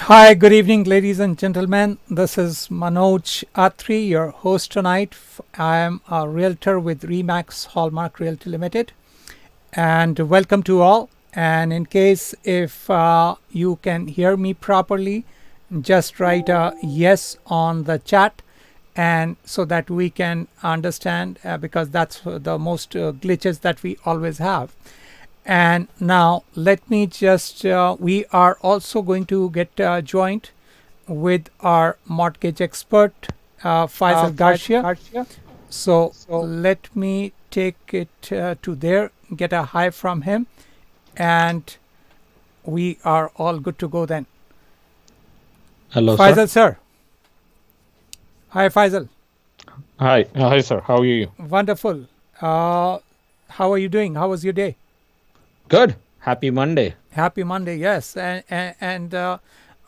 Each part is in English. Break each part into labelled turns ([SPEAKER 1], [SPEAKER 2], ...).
[SPEAKER 1] Hi, good evening, ladies and gentlemen. This is Manoj Atri, your host tonight. I am a realtor with Remax Hallmark Realty Limited, and welcome to all. And in case if you can hear me properly, just write a yes on the chat, and so that we can understand, because that's the most glitches that we always have. And now let me just, we are also going to get joined with our mortgage expert, Faisal Garcia. So let me take it to there, get a hi from him, and we are all good to go then.
[SPEAKER 2] Hello,
[SPEAKER 1] Faisal,
[SPEAKER 2] sir.
[SPEAKER 1] sir. Hi, Faisal.
[SPEAKER 2] Hi. Hi, sir. How are you?
[SPEAKER 1] Wonderful. How are you doing? How was your day?
[SPEAKER 2] Good. Happy Monday.
[SPEAKER 1] Happy Monday, yes. And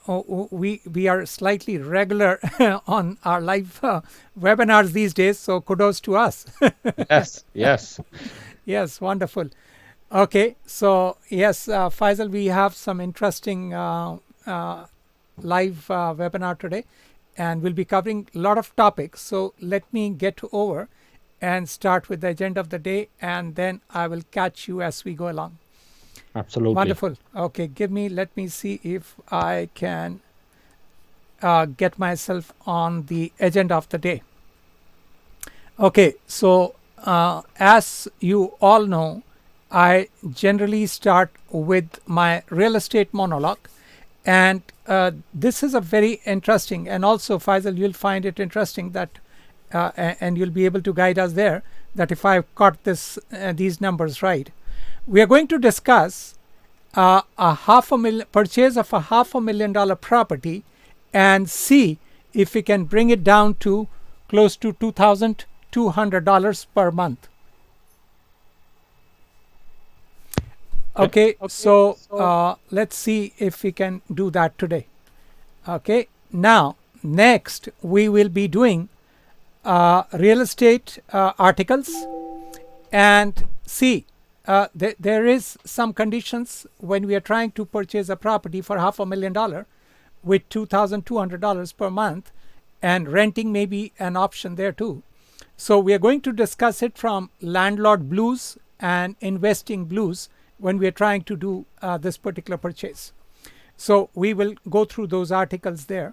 [SPEAKER 1] we are slightly regular on our live webinars these days, so kudos to us.
[SPEAKER 2] Yes. Yes.
[SPEAKER 1] Yes, wonderful. Okay, so yes, Faisal, we have some interesting live webinar today, and we'll be covering a lot of topics. So let me get over and start with the agenda of the day, and then I will catch you as we go along.
[SPEAKER 2] Absolutely.
[SPEAKER 1] Wonderful. Okay, let me see if I can get myself on the agenda of the day. Okay, so as you all know, I generally start with my real estate monologue, and this is a very interesting, and also Faisal, you'll find it interesting that, and you'll be able to guide us there, that if I've got these numbers right. We are going to discuss a purchase of a $500,000 property and see if we can bring it down to close to $2,200 per month. Okay, so let's see if we can do that today. Okay, now next we will be doing real estate articles, and see there is some conditions when we are trying to purchase a property for $500,000 with $2,200 per month, and renting may be an option there too. So we are going to discuss it from landlord blues and investing blues when we are trying to do this particular purchase. So we will go through those articles there,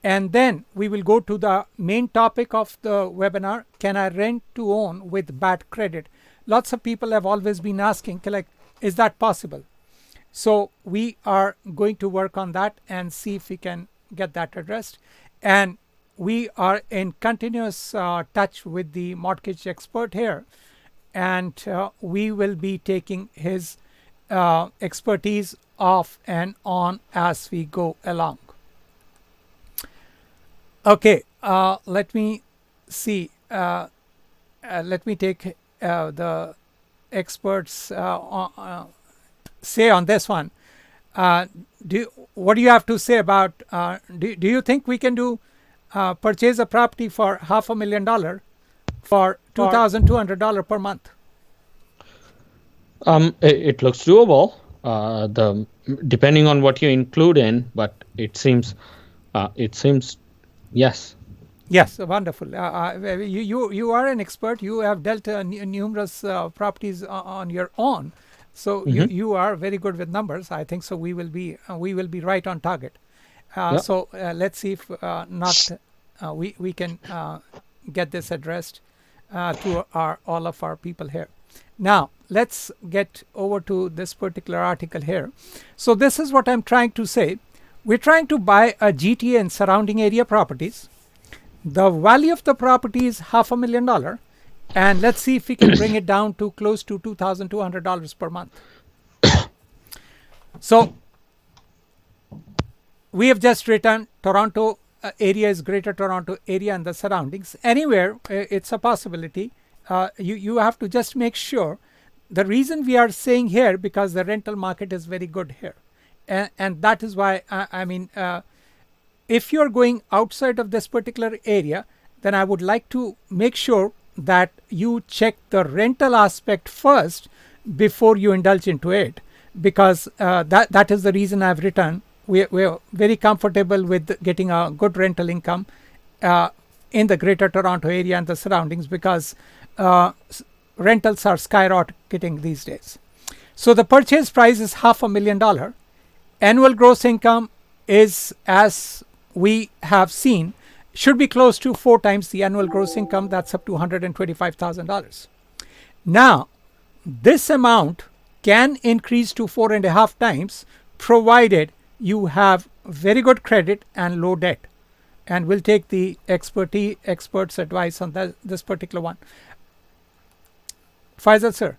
[SPEAKER 1] and then we will go to the main topic of the webinar: can I rent to own with bad credit? Lots of people have always been asking, like, is that possible? So we are going to work on that and see if we can get that addressed. And we are in continuous touch with the mortgage expert here, and we will be taking his expertise off and on as we go along. Okay, let me see. Let me take the experts say on this one. What do you have to say about? Do you think we can do purchase a property for $500,000 for $2,200 per month?
[SPEAKER 2] It looks doable. Depending on what you include in, but it seems yes.
[SPEAKER 1] Yes, wonderful. You are an expert. You have dealt numerous properties on your own, so you are very good with numbers. I think so. We will be right on target. So let's see if we can get this addressed to all of our people here. Now let's get over to this particular article here. So this is what I'm trying to say. We're trying to buy a GTA and surrounding area properties. The value of the property is $500,000, and let's see if we can bring it down to close to $2,200 per month. So we have just written Toronto area is Greater Toronto area and the surroundings. Anywhere, it's a possibility. You have to just make sure. The reason we are saying here, because the rental market is very good here, and that is why if you're going outside of this particular area, then I would like to make sure that you check the rental aspect first before you indulge into it, because that is the reason I've written we're very comfortable with getting a good rental income in the Greater Toronto area and the surroundings, because rentals are skyrocketing these days. So the purchase price is $500,000. Annual gross income is, as we have seen, should be close to 4 times the annual gross income. That's up to $125,000. Now, this amount can increase to 4.5 times, provided you have very good credit and low debt. And we'll take the experts' advice on this particular one. Faisal sir,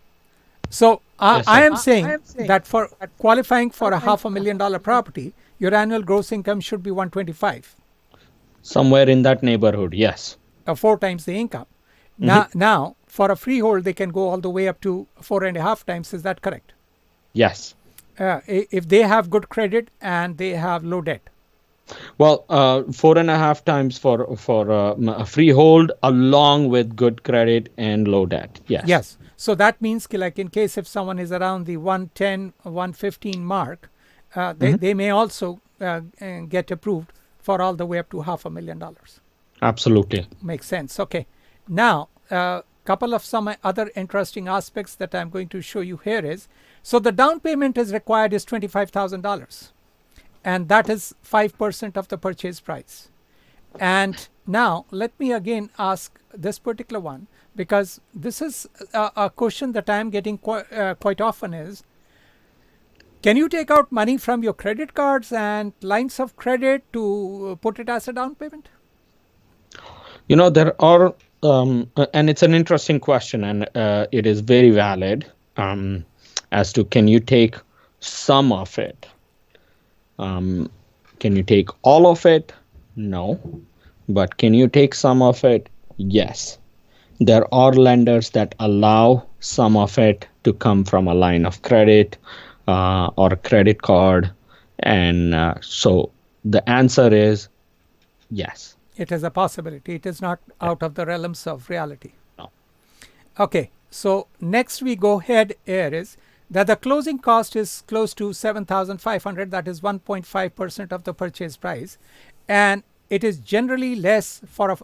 [SPEAKER 1] so
[SPEAKER 2] Yes, sir.
[SPEAKER 1] I am saying that for qualifying for a $500,000 property, your annual gross income should be 125,
[SPEAKER 2] Somewhere in that neighborhood, yes.
[SPEAKER 1] 4 times the income. Now, for a freehold, they can go all the way up to 4.5 times. Is that correct?
[SPEAKER 2] Yes.
[SPEAKER 1] If they have good credit and they have low debt.
[SPEAKER 2] Well, 4.5 times for a freehold, along with good credit and low debt. Yes.
[SPEAKER 1] Yes. So that means, like, in case if someone is around the 110, 115 mark, they may also get approved for all the way up to $500,000.
[SPEAKER 2] Absolutely.
[SPEAKER 1] Makes sense. Okay. Now, couple of some other interesting aspects that I'm going to show you here is, so the down payment is required is $25,000, and that is 5% of the purchase price. And now let me again ask this particular one, because this is a question that I'm getting quite often is, can you take out money from your credit cards and lines of credit to put it as a down payment?
[SPEAKER 2] There are, and it's an interesting question, and it is very valid, as to, can you take some of it? Can you take all of it? No. But can you take some of it? Yes. There are lenders that allow some of it to come from a line of credit or a credit card. And so the answer is yes.
[SPEAKER 1] It is a possibility. It is not out of the realms of reality.
[SPEAKER 2] No.
[SPEAKER 1] Okay. So next we go ahead here is that the closing cost is close to $7,500. That is 1.5% of the purchase price. And it is generally less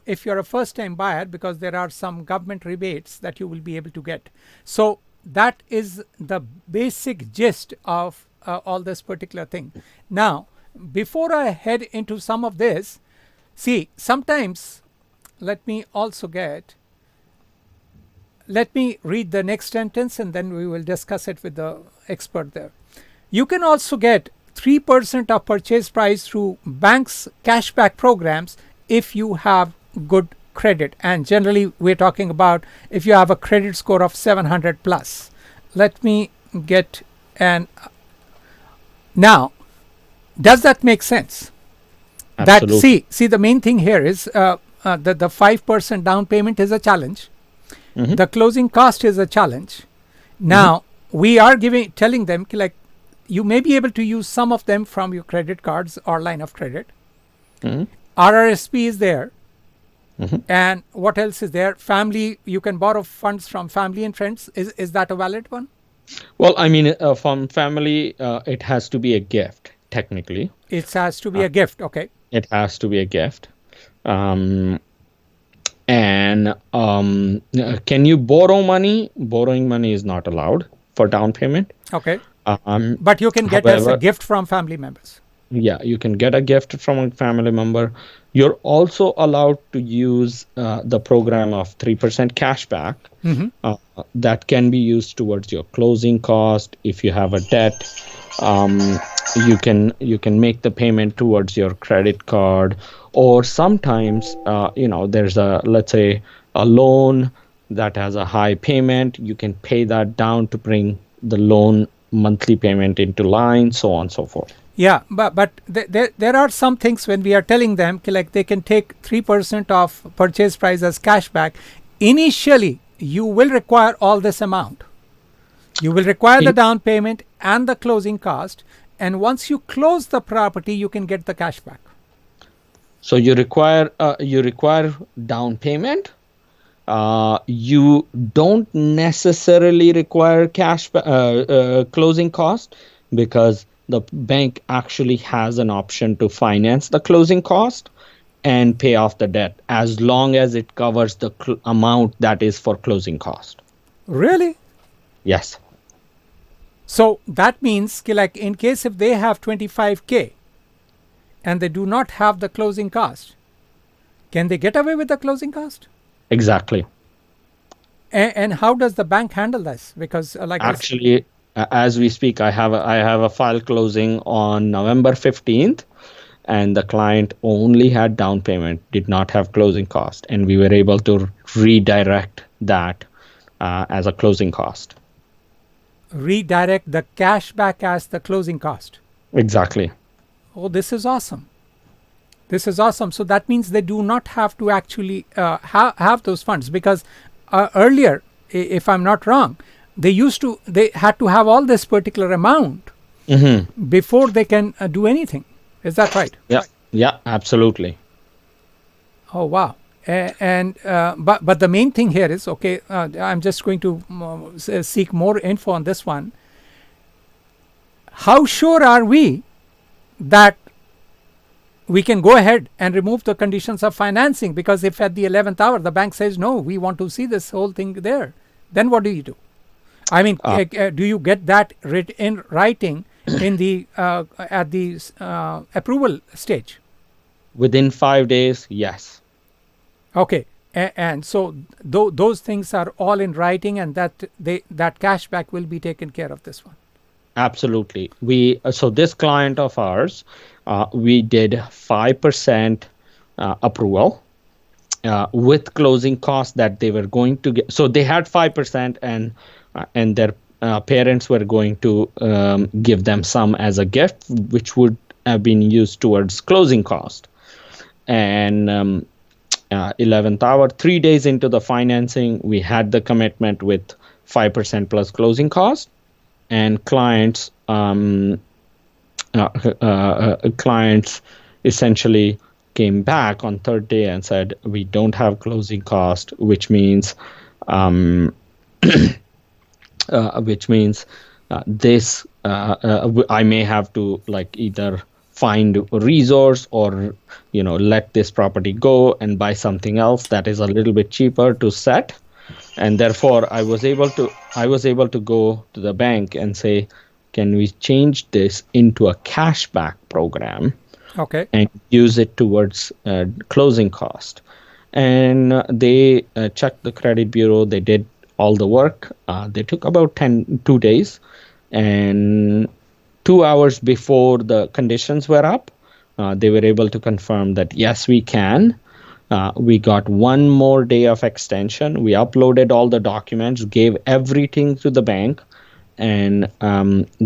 [SPEAKER 1] if you're a first-time buyer, because there are some government rebates that you will be able to get. So that is the basic gist of all this particular thing. Now, before I head into some of this, see, sometimes, let me read the next sentence and then we will discuss it with the expert there. You can also get 3% of purchase price through banks' cashback programs if you have good credit. And generally, we're talking about if you have a credit score of 700 plus. Let me get now, does that make sense?
[SPEAKER 2] Absolutely.
[SPEAKER 1] See, the main thing here is the 5% down payment is a challenge. The closing cost is a challenge. Now, we are telling them, like, you may be able to use some of them from your credit cards or line of credit. RRSP is there. And what else is there? Family, you can borrow funds from family and friends. Is that a valid one?
[SPEAKER 2] Well, I mean, from family, it has to be a gift, technically.
[SPEAKER 1] It has to be a gift. Okay.
[SPEAKER 2] It has to be a gift. And can you borrow money? Borrowing money is not allowed for down payment.
[SPEAKER 1] Okay. But you can get as a gift from family members.
[SPEAKER 2] Yeah, you can get a gift from a family member. You're also allowed to use the program of 3% cashback. That can be used towards your closing cost. If you have a debt, you can make the payment towards your credit card. Or sometimes, there's let's say a loan that has a high payment. You can pay that down to bring the loan monthly payment into line, so on and so forth.
[SPEAKER 1] Yeah, but there are some things when we are telling them, like, they can take 3% of purchase price as cashback. Initially, you will require all this amount. You will require the down payment and the closing cost. And once you close the property, you can get the cashback.
[SPEAKER 2] So you require down payment. You don't necessarily require closing cost, because the bank actually has an option to finance the closing cost and pay off the debt as long as it covers the amount that is for closing cost.
[SPEAKER 1] Really?
[SPEAKER 2] Yes.
[SPEAKER 1] So that means like in case if they have 25K and they do not have the closing cost, can they get away with the closing cost?
[SPEAKER 2] Exactly.
[SPEAKER 1] And how does the bank handle this? Because like
[SPEAKER 2] actually, as we speak, I have a file closing on November 15th, and the client only had down payment, did not have closing cost, and we were able to redirect that as a closing cost.
[SPEAKER 1] Redirect the cash back as the closing cost.
[SPEAKER 2] Exactly.
[SPEAKER 1] Oh, this is awesome. This is awesome. So that means they do not have to actually have those funds, because earlier, if I'm not wrong, they had to have all this particular amount before they can do anything. Is that right?
[SPEAKER 2] Yeah, absolutely.
[SPEAKER 1] Oh, wow. But the main thing here is, okay, I'm just going to seek more info on this one. How sure are we that we can go ahead and remove the conditions of financing? Because if at the 11th hour the bank says, no, we want to see this whole thing there, then what do you do? I mean, do you get that in writing in the at the approval stage?
[SPEAKER 2] Within 5 days, yes.
[SPEAKER 1] Okay. And so those things are all in writing, and that cashback will be taken care of, this one.
[SPEAKER 2] Absolutely. So this client of ours, we did 5% approval with closing costs that they were going to get. So they had 5%, and their parents were going to give them some as a gift, which would have been used towards closing cost. And 11th hour, 3 days into the financing, we had the commitment with 5% plus closing cost. And clients essentially came back on third day and said, we don't have closing cost, which means this I may have to like either find a resource or let this property go and buy something else that is a little bit cheaper to set. And therefore I was able to go to the bank and say, can we change this into a cashback program?
[SPEAKER 1] Okay.
[SPEAKER 2] And use it towards closing cost. And they checked the credit bureau. They did all the work. They took about 2 days, and 2 hours before the conditions were up, they were able to confirm that yes, we can. We got 1 more day of extension. We uploaded all the documents, gave everything to the bank, and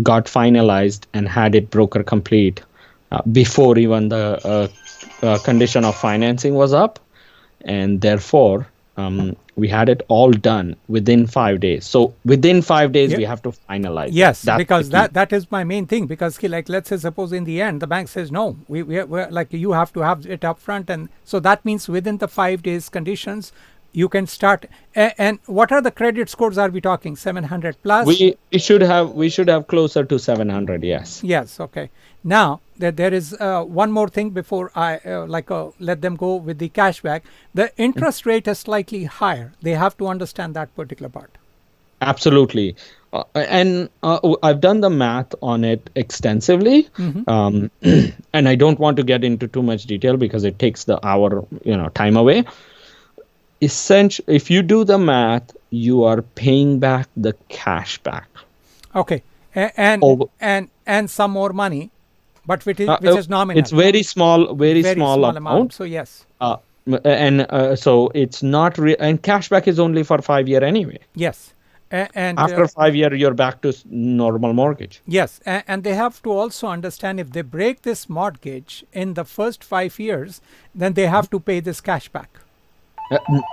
[SPEAKER 2] got finalized and had it broker complete before even the condition of financing was up. And therefore, we had it all done within 5 days. So within 5 days, we have to finalize.
[SPEAKER 1] Yes, because that is my main thing. Because like, let's say, suppose in the end the bank says no, we're like, you have to have it up front, and so that means within the 5 days conditions, you can start. And what are the credit scores? Are we talking 700 plus?
[SPEAKER 2] We should have closer to 700. Yes.
[SPEAKER 1] Yes. Okay. Now there is one more thing before I let them go with the cashback. The interest rate is slightly higher. They have to understand that particular part.
[SPEAKER 2] Absolutely. And I've done the math on it extensively. And I don't want to get into too much detail because it takes the hour time away. Essentially, if you do the math, you are paying back the cash back.
[SPEAKER 1] Okay. And some more money, but which is nominal.
[SPEAKER 2] It's very small amount.
[SPEAKER 1] So yes.
[SPEAKER 2] So it's not and cashback is only for 5 years anyway.
[SPEAKER 1] Yes. And
[SPEAKER 2] after 5 years, you're back to normal mortgage.
[SPEAKER 1] Yes. And they have to also understand, if they break this mortgage in the first 5 years, then they have to pay this cashback.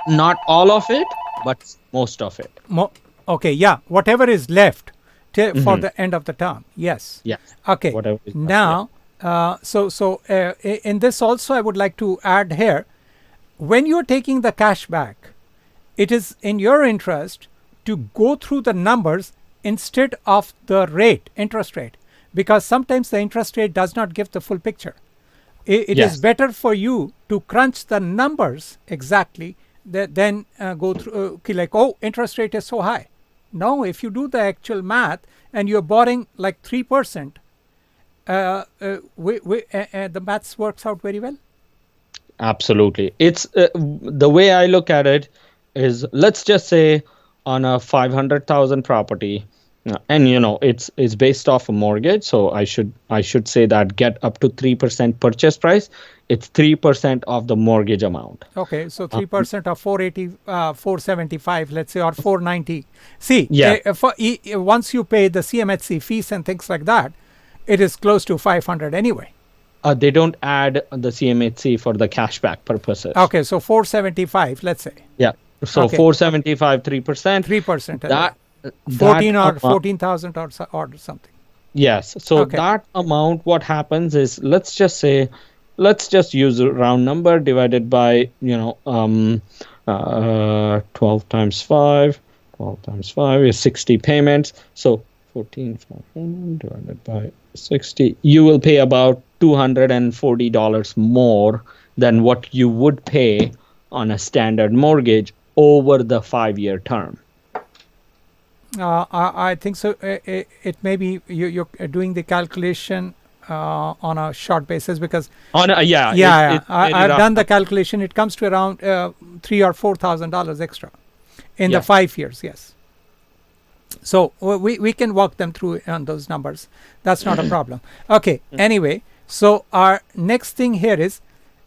[SPEAKER 2] Not all of it, but most of it.
[SPEAKER 1] Okay. Yeah. Whatever is left for the end of the term. Yes.
[SPEAKER 2] Yes.
[SPEAKER 1] Okay. Now, in this also, I would like to add here, when you're taking the cash back, it is in your interest to go through the numbers instead of the interest rate, because sometimes the interest rate does not give the full picture. It is
[SPEAKER 2] Yes.
[SPEAKER 1] better for you to crunch the numbers exactly than go through like, oh, interest rate is so high. No, if you do the actual math and you're borrowing like 3%, the maths works out very well.
[SPEAKER 2] Absolutely. It's the way I look at it is, let's just say on a 500,000 property, and it's based off a mortgage, so I should say that get up to 3% purchase price. It's 3% of the mortgage amount.
[SPEAKER 1] Okay, so 3% of 480, 475, let's say, or 490. See,
[SPEAKER 2] Yeah.
[SPEAKER 1] Once you pay the CMHC fees and things like that, it is close to 500 anyway.
[SPEAKER 2] They don't add the CMHC for the cashback purposes.
[SPEAKER 1] Okay, so 475, let's say.
[SPEAKER 2] Yeah. So
[SPEAKER 1] Okay.
[SPEAKER 2] 475, 3%.
[SPEAKER 1] 3%.
[SPEAKER 2] That
[SPEAKER 1] 14 or
[SPEAKER 2] amount-
[SPEAKER 1] 14,000 or something.
[SPEAKER 2] Yes. So
[SPEAKER 1] Okay.
[SPEAKER 2] that amount, what happens is, let's just use a round number divided by 12 times 5. 12 times 5 is 60 payments. So 14,500 divided by 60, you will pay about $240 more than what you would pay on a standard mortgage over the 5-year term.
[SPEAKER 1] I think so. It may be you're doing the calculation on a short basis, because I've done the calculation. It comes to around $3,000 or $4,000 extra in the 5 years. Yes. So we can walk them through on those numbers. That's not a problem. Okay. Anyway, so our next thing here is,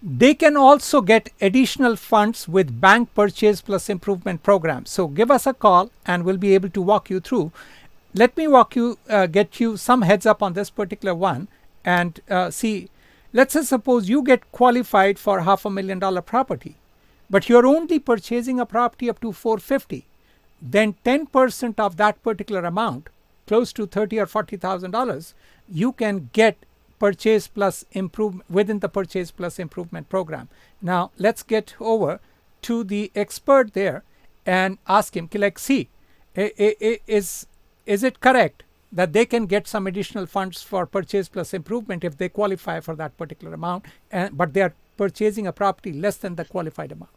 [SPEAKER 1] they can also get additional funds with bank purchase plus improvement program. So give us a call and we'll be able to walk you through. Let me get you some heads up on this particular one, and see. Let's say suppose you get qualified for $500,000 property, but you're only purchasing a property up to $450,000. Then 10% of that particular amount, close to $30,000 or $40,000, you can get purchase plus improvement within the purchase plus improvement program. Now let's get over to the expert there and ask him, like, see, is it correct that they can get some additional funds for purchase plus improvement if they qualify for that particular amount, but they are purchasing a property less than the qualified amount?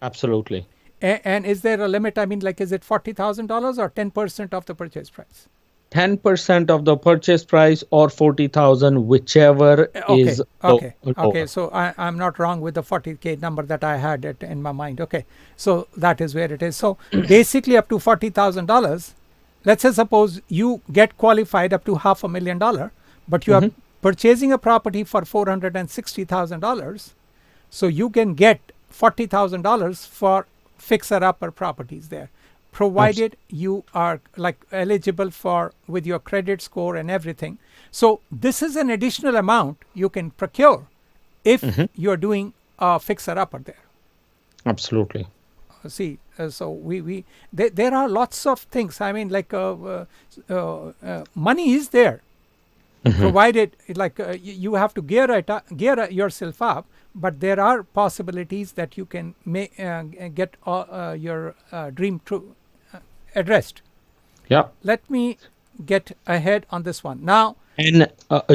[SPEAKER 2] Absolutely.
[SPEAKER 1] And is there a limit? I mean, like, is it $40,000 or 10% of the purchase price?
[SPEAKER 2] 10% of the purchase price or 40,000, whichever is
[SPEAKER 1] okay.
[SPEAKER 2] lower.
[SPEAKER 1] So I'm not wrong with the 40K number that I had in my mind. Okay, so that is where it is. So basically, up to $40,000. Let's say suppose you get qualified up to $500,000, but you are purchasing a property for $460,000. So you can get $40,000 for fixer-upper properties there, provided you are like eligible for with your credit score and everything. So this is an additional amount you can procure if you're doing a fixer-upper there.
[SPEAKER 2] Absolutely.
[SPEAKER 1] See, so there are lots of things. I mean, like money is there, provided like you have to gear yourself up. But there are possibilities that you can get your dream true addressed.
[SPEAKER 2] Yeah.
[SPEAKER 1] Let me get ahead on this one now.
[SPEAKER 2] And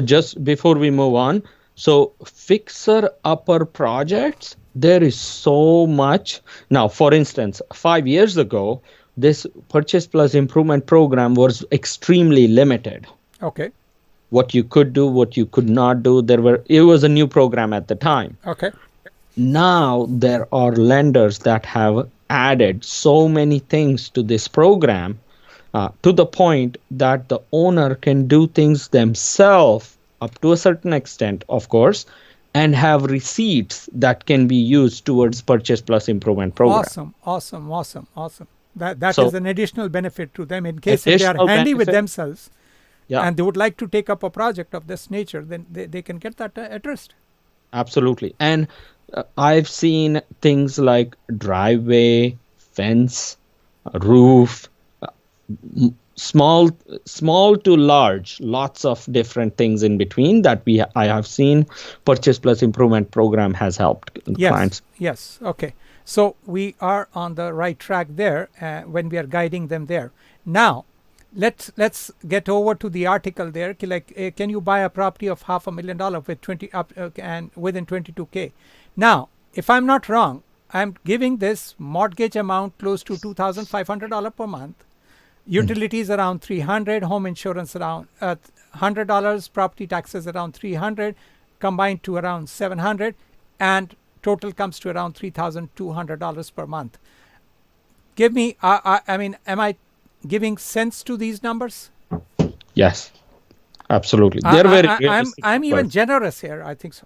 [SPEAKER 2] just before we move on, so fixer upper projects, there is so much. Now, for instance, 5 years ago, this purchase plus improvement program was extremely limited.
[SPEAKER 1] Okay.
[SPEAKER 2] What you could do, what you could not do. It was a new program at the time.
[SPEAKER 1] Okay.
[SPEAKER 2] Now there are lenders that have added so many things to this program, to the point that the owner can do things themselves up to a certain extent, of course, and have receipts that can be used towards purchase plus improvement program.
[SPEAKER 1] Awesome. That is an additional benefit to them in case if they are handy with themselves.
[SPEAKER 2] Yeah.
[SPEAKER 1] And they would like to take up a project of this nature, then they can get that addressed.
[SPEAKER 2] Absolutely. And I've seen things like driveway, fence, roof, small to large, lots of different things in between that I have seen purchase plus improvement program has helped clients.
[SPEAKER 1] Yes. Okay. So we are on the right track there when we are guiding them there. Now, let's get over to the article there. Like, can you buy a property of $500,000 with 20 up and within 22K? Now, if I'm not wrong, I'm giving this mortgage amount close to $2,500 per month. Utilities around 300, home insurance around $100, property taxes around 300, combined to around 700, and total comes to around $3,200 per month. Give me, I mean, am I giving sense to these numbers?
[SPEAKER 2] Yes, absolutely. They're very realistic
[SPEAKER 1] I'm even
[SPEAKER 2] numbers.
[SPEAKER 1] generous here. I think so.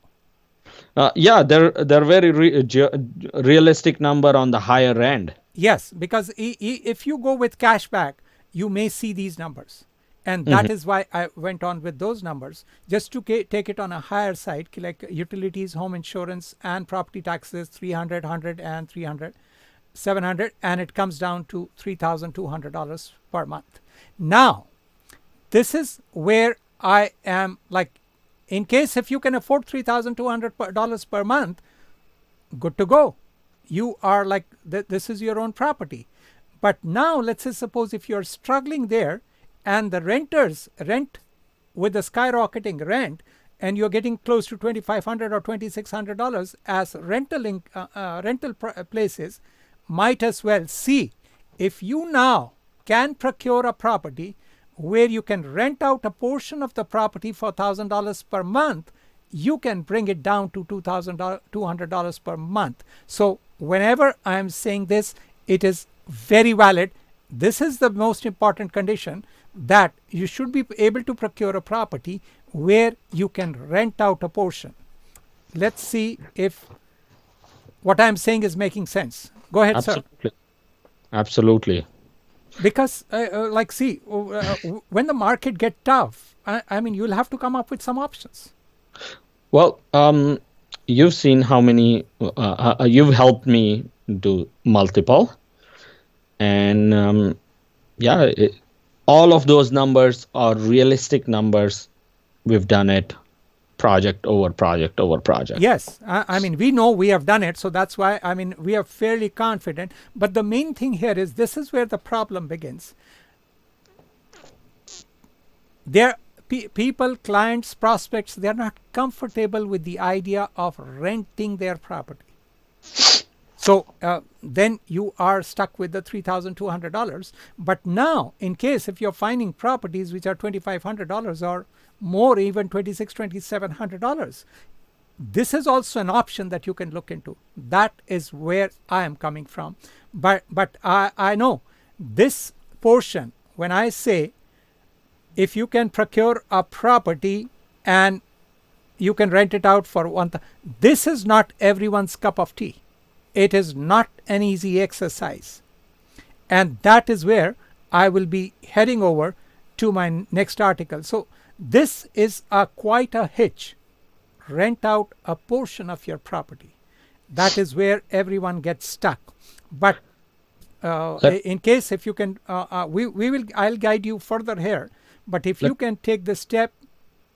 [SPEAKER 2] Yeah, they're very realistic number on the higher end.
[SPEAKER 1] Yes, because if you go with cashback, you may see these numbers. And that is why I went on with those numbers, just to take it on a higher side, like utilities, home insurance, and property taxes, 300, 100, and 300, 700, and it comes down to $3,200 per month. Now, this is where I am, like, in case if you can afford $3,200 per month, good to go. You are like, this is your own property. But now, let's say, suppose if you're struggling there and the renters rent with the skyrocketing rent, and you're getting close to $2,500 or $2,600 as rental places, might as well see if you now can procure a property where you can rent out a portion of the property for $1,000 per month, you can bring it down to $2,200 per month. So whenever I'm saying this, it is very valid. This is the most important condition, that you should be able to procure a property where you can rent out a portion. Let's see if what I'm saying is making sense. Go ahead,
[SPEAKER 2] Absolutely.
[SPEAKER 1] sir.
[SPEAKER 2] Absolutely.
[SPEAKER 1] Because, like, see, when the market gets tough, I mean, you'll have to come up with some options.
[SPEAKER 2] Well, you've seen how many, you've helped me do multiple. And yeah, all of those numbers are realistic numbers. We've done it project over project over project.
[SPEAKER 1] Yes, I mean, we know we have done it, so that's why, I mean, we are fairly confident. But the main thing here is, this is where the problem begins. There, people, clients, prospects, they're not comfortable with the idea of renting their property. So then you are stuck with the $3,200. But now, in case if you're finding properties which are $2,500 or more, even $2,600, $2,700, this is also an option that you can look into. That is where I am coming from. But I know this portion, when I say if you can procure a property and you can rent it out for this is not everyone's cup of tea. It is not an easy exercise. And that is where I will be heading over to my next article. So this is quite a hitch. Rent out a portion of your property. That is where everyone gets stuck. But in case if you can, I'll guide you further here. But if you can take the step,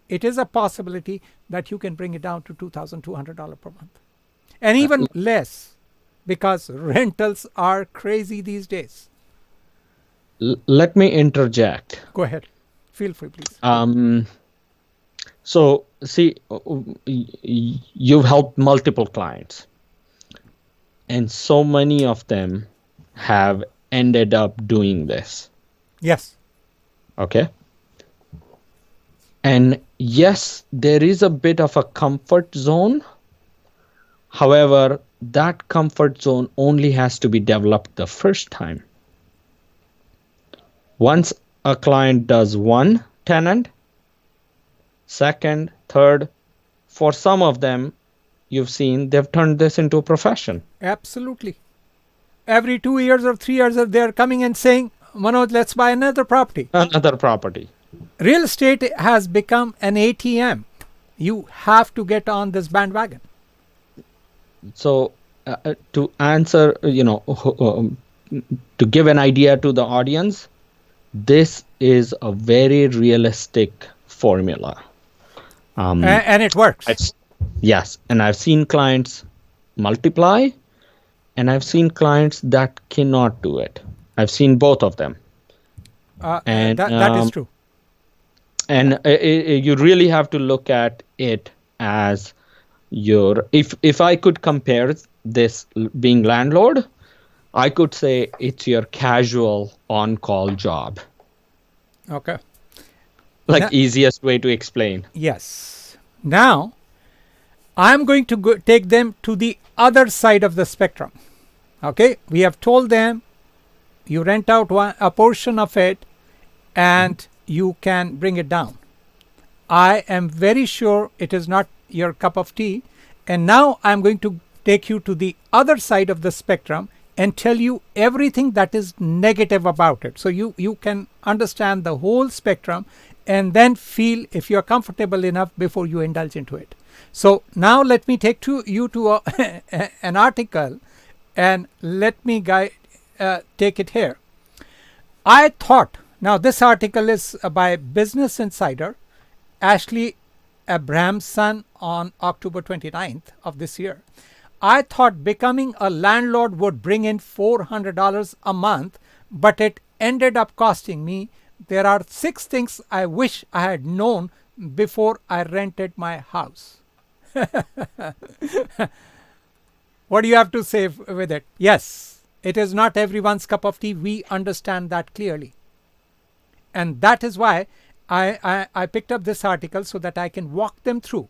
[SPEAKER 1] it is a possibility that you can bring it down to $2,200 per month. And even less, because rentals are crazy these days.
[SPEAKER 2] Let me interject.
[SPEAKER 1] Go ahead. Feel free, please.
[SPEAKER 2] So, see, you've helped multiple clients, and so many of them have ended up doing this.
[SPEAKER 1] Yes.
[SPEAKER 2] Okay. And yes, there is a bit of a comfort zone. However, that comfort zone only has to be developed the first time. Once a client does one tenant, second, third, for some of them, you've seen they've turned this into a profession.
[SPEAKER 1] Absolutely. Every 2 years or 3 years, they're coming and saying, Manoj, let's buy another property.
[SPEAKER 2] Another property.
[SPEAKER 1] Real estate has become an ATM. You have to get on this bandwagon.
[SPEAKER 2] So to answer, to give an idea to the audience, this is a very realistic formula.
[SPEAKER 1] And it works.
[SPEAKER 2] Yes. And I've seen clients multiply, and I've seen clients that cannot do it. I've seen both of them. And
[SPEAKER 1] that is true.
[SPEAKER 2] and you really have to look at it as your, if I could compare this being landlord, I could say it's your casual on-call job.
[SPEAKER 1] Okay.
[SPEAKER 2] Like easiest way to explain.
[SPEAKER 1] Yes. Now, I'm going to take them to the other side of the spectrum. Okay. We have told them you rent out a portion of it and you can bring it down. I am very sure it is not your cup of tea. And now I'm going to take you to the other side of the spectrum and tell you everything that is negative about it. So you can understand the whole spectrum and then feel if you're comfortable enough before you indulge into it. So now let me take you to an article and let me take it here. I thought, now this article is by Business Insider, Ashley Abramson on October 29th of this year. I thought becoming a landlord would bring in $400 a month, but it ended up costing me. There are 6 things I wish I had known before I rented my house. What do you have to say with it? Yes, it is not everyone's cup of tea. We understand that clearly. And that is why I picked up this article so that I can walk them through.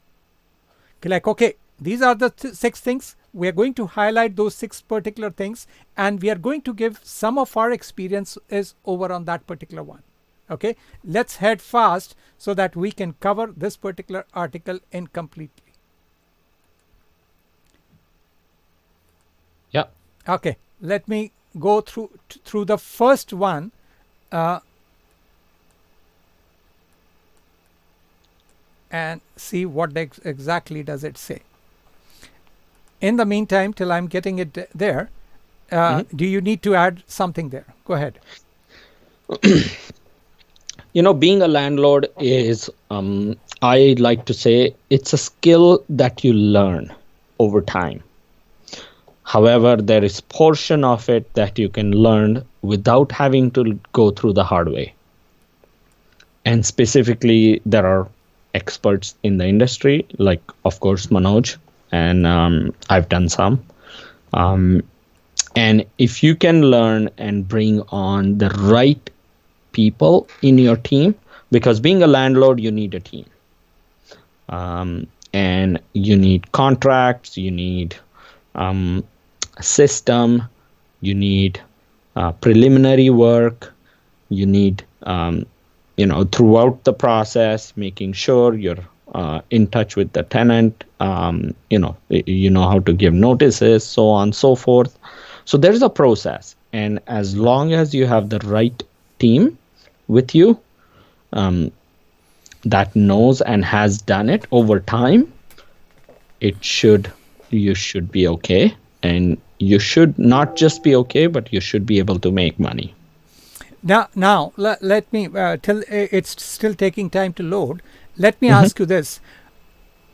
[SPEAKER 1] Like, okay, these are the 6 things. We are going to highlight those 6 particular things, and we are going to give some of our experiences over on that particular one. Okay, let's head fast so that we can cover this particular article in completely.
[SPEAKER 2] Yeah.
[SPEAKER 1] Okay, let me go through the first one. And see what exactly does it say. In the meantime, till I'm getting it there, do you need to add something there? Go ahead.
[SPEAKER 2] Being a landlord is, I like to say, it's a skill that you learn over time. However, there is portion of it that you can learn without having to go through the hard way. And specifically, there are experts in the industry, like, of course, Manoj, and I've done some. And if you can learn and bring on the right people in your team, because being a landlord, you need a team. And you need contracts, you need a system, you need preliminary work, you need throughout the process, making sure you're in touch with the tenant, you know how to give notices, so on, so forth. So there's a process. And as long as you have the right team with you that knows and has done it over time, you should be okay. And you should not just be okay, but you should be able to make money.
[SPEAKER 1] Now let me, till it's still taking time to load, let me ask you this.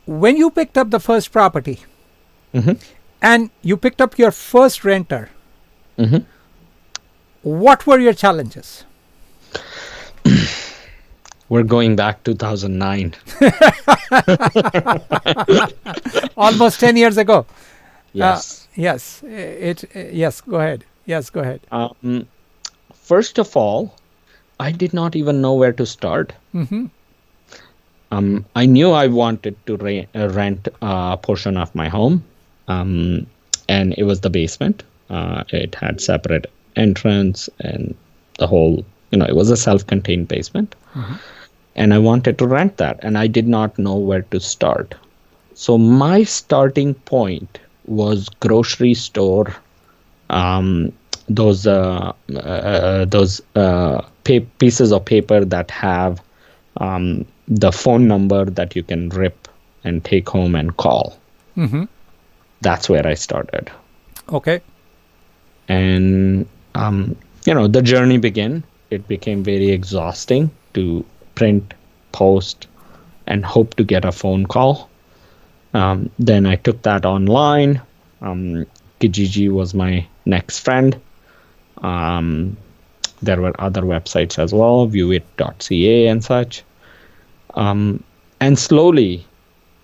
[SPEAKER 1] When you picked up the first property and you picked up your first renter, what were your challenges?
[SPEAKER 2] We're going back 2009.
[SPEAKER 1] Almost 10 years ago.
[SPEAKER 2] Yes.
[SPEAKER 1] Yes. Yes, go ahead. Yes, go ahead.
[SPEAKER 2] First of all, I did not even know where to start. I knew I wanted to rent a portion of my home, and it was the basement. It had separate entrance and the whole, it was a self-contained basement. And I wanted to rent that, and I did not know where to start. So my starting point was grocery store, those pieces of paper that have the phone number that you can rip and take home and call. That's where I started.
[SPEAKER 1] Okay.
[SPEAKER 2] And the journey began. It became very exhausting to print, post, and hope to get a phone call. Then I took that online. Kijiji was my next friend. There were other websites as well, viewit.ca and such. And slowly,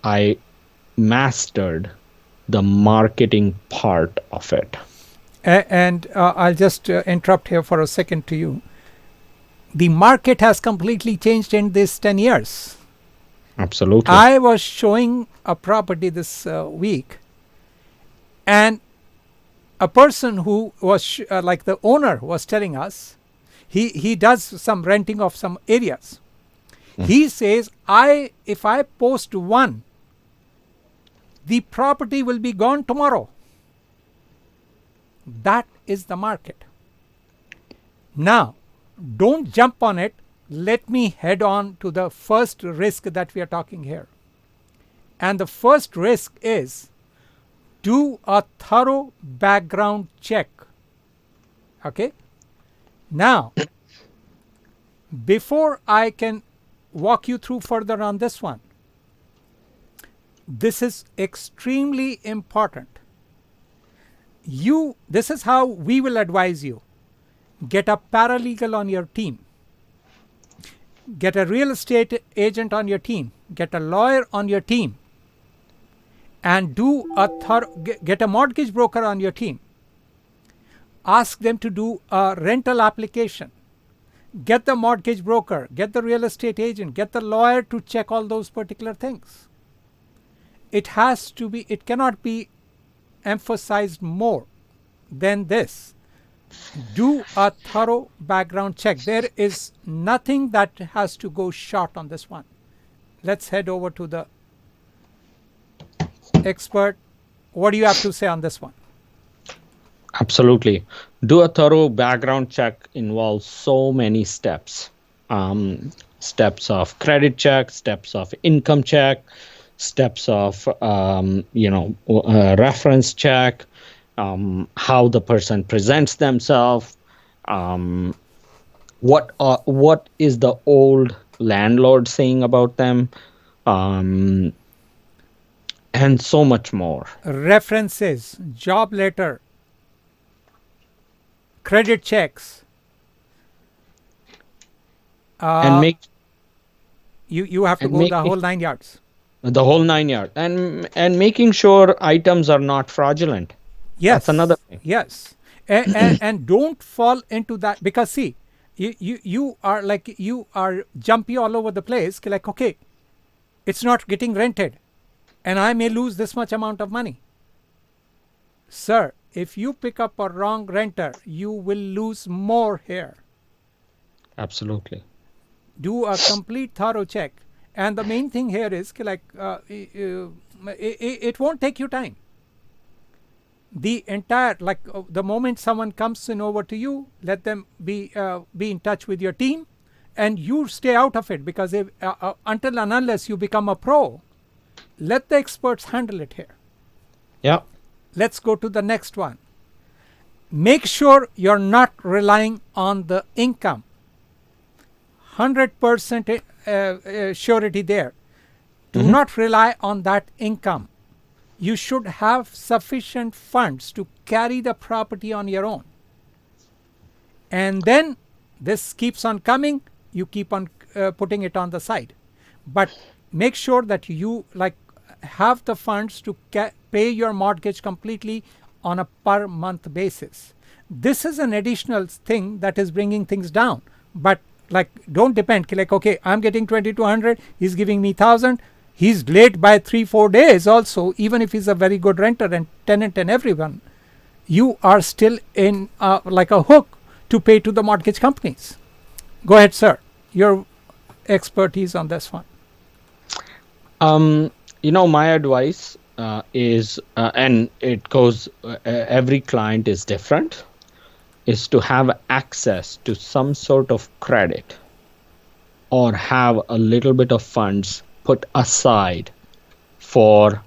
[SPEAKER 2] I mastered the marketing part of it.
[SPEAKER 1] And I'll just interrupt here for a second to you. The market has completely changed in this 10 years.
[SPEAKER 2] Absolutely.
[SPEAKER 1] I was showing a property this week, and a person who was like the owner was telling us, he does some renting of some areas. He says, if I post one, the property will be gone tomorrow. That is the market. Now, don't jump on it. Let me head on to the first risk that we are talking here. And the first risk is do a thorough background check. Okay? Now, before I can walk you through further on this one, this is extremely important. This is how we will advise you. Get a paralegal on your team. Get a real estate agent on your team. Get a lawyer on your team. And get a mortgage broker on your team. Ask them to do a rental application. Get the mortgage broker, get the real estate agent, get the lawyer to check all those particular things. It cannot be emphasized more than this. Do a thorough background check. There is nothing that has to go short on this one. Let's head over to the expert. What do you have to say on this one?
[SPEAKER 2] Absolutely. Do a thorough background check involves so many steps. Steps of credit check, steps of income check, steps of reference check, how the person presents themselves, what is the old landlord saying about them, and so much more.
[SPEAKER 1] References, job letter, credit checks,
[SPEAKER 2] and
[SPEAKER 1] you have to go the whole 9 yards.
[SPEAKER 2] The whole 9 yards, and making sure items are not fraudulent.
[SPEAKER 1] Yes,
[SPEAKER 2] that's another thing.
[SPEAKER 1] Yes, and don't fall into that, because see, you are jumpy all over the place. Like, okay, it's not getting rented, and I may lose this much amount of money. Sir, if you pick up a wrong renter, you will lose more here.
[SPEAKER 2] Absolutely.
[SPEAKER 1] Do a complete thorough check. And the main thing here is like it won't take you time. The entire, the moment someone comes in over to you, let them be in touch with your team, and you stay out of it, because until and unless you become a pro, let the experts handle it here.
[SPEAKER 2] Yeah.
[SPEAKER 1] Let's go to the next one. Make sure you're not relying on the income. 100% surety there. Do not rely on that income. You should have sufficient funds to carry the property on your own. And then this keeps on coming, you keep on putting it on the side. But make sure that you have the funds to pay your mortgage completely on a per month basis. This is an additional thing that is bringing things down. But don't depend, okay, I'm getting 2,200, he's giving me 1,000, he's late by 3-4 days also. Even if he's a very good renter and tenant and everyone, you are still in a hook to pay to the mortgage companies. Go ahead, sir, your expertise on this one.
[SPEAKER 2] My advice is, and it goes, every client is different, is to have access to some sort of credit or have a little bit of funds put aside for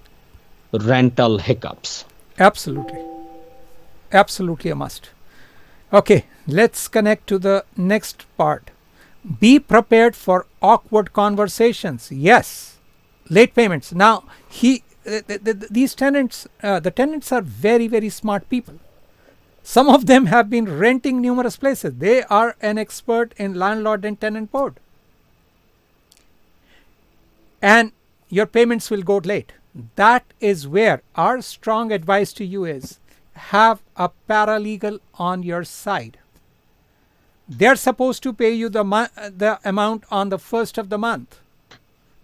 [SPEAKER 2] rental hiccups.
[SPEAKER 1] Absolutely. Absolutely a must. Okay, let's connect to the next part. Be prepared for awkward conversations. Yes. Late payments. Now, these tenants, the tenants are very, very smart people. Some of them have been renting numerous places. They are an expert in landlord and tenant board. And your payments will go late. That is where our strong advice to you is, have a paralegal on your side. They're supposed to pay you the amount on the first of the month.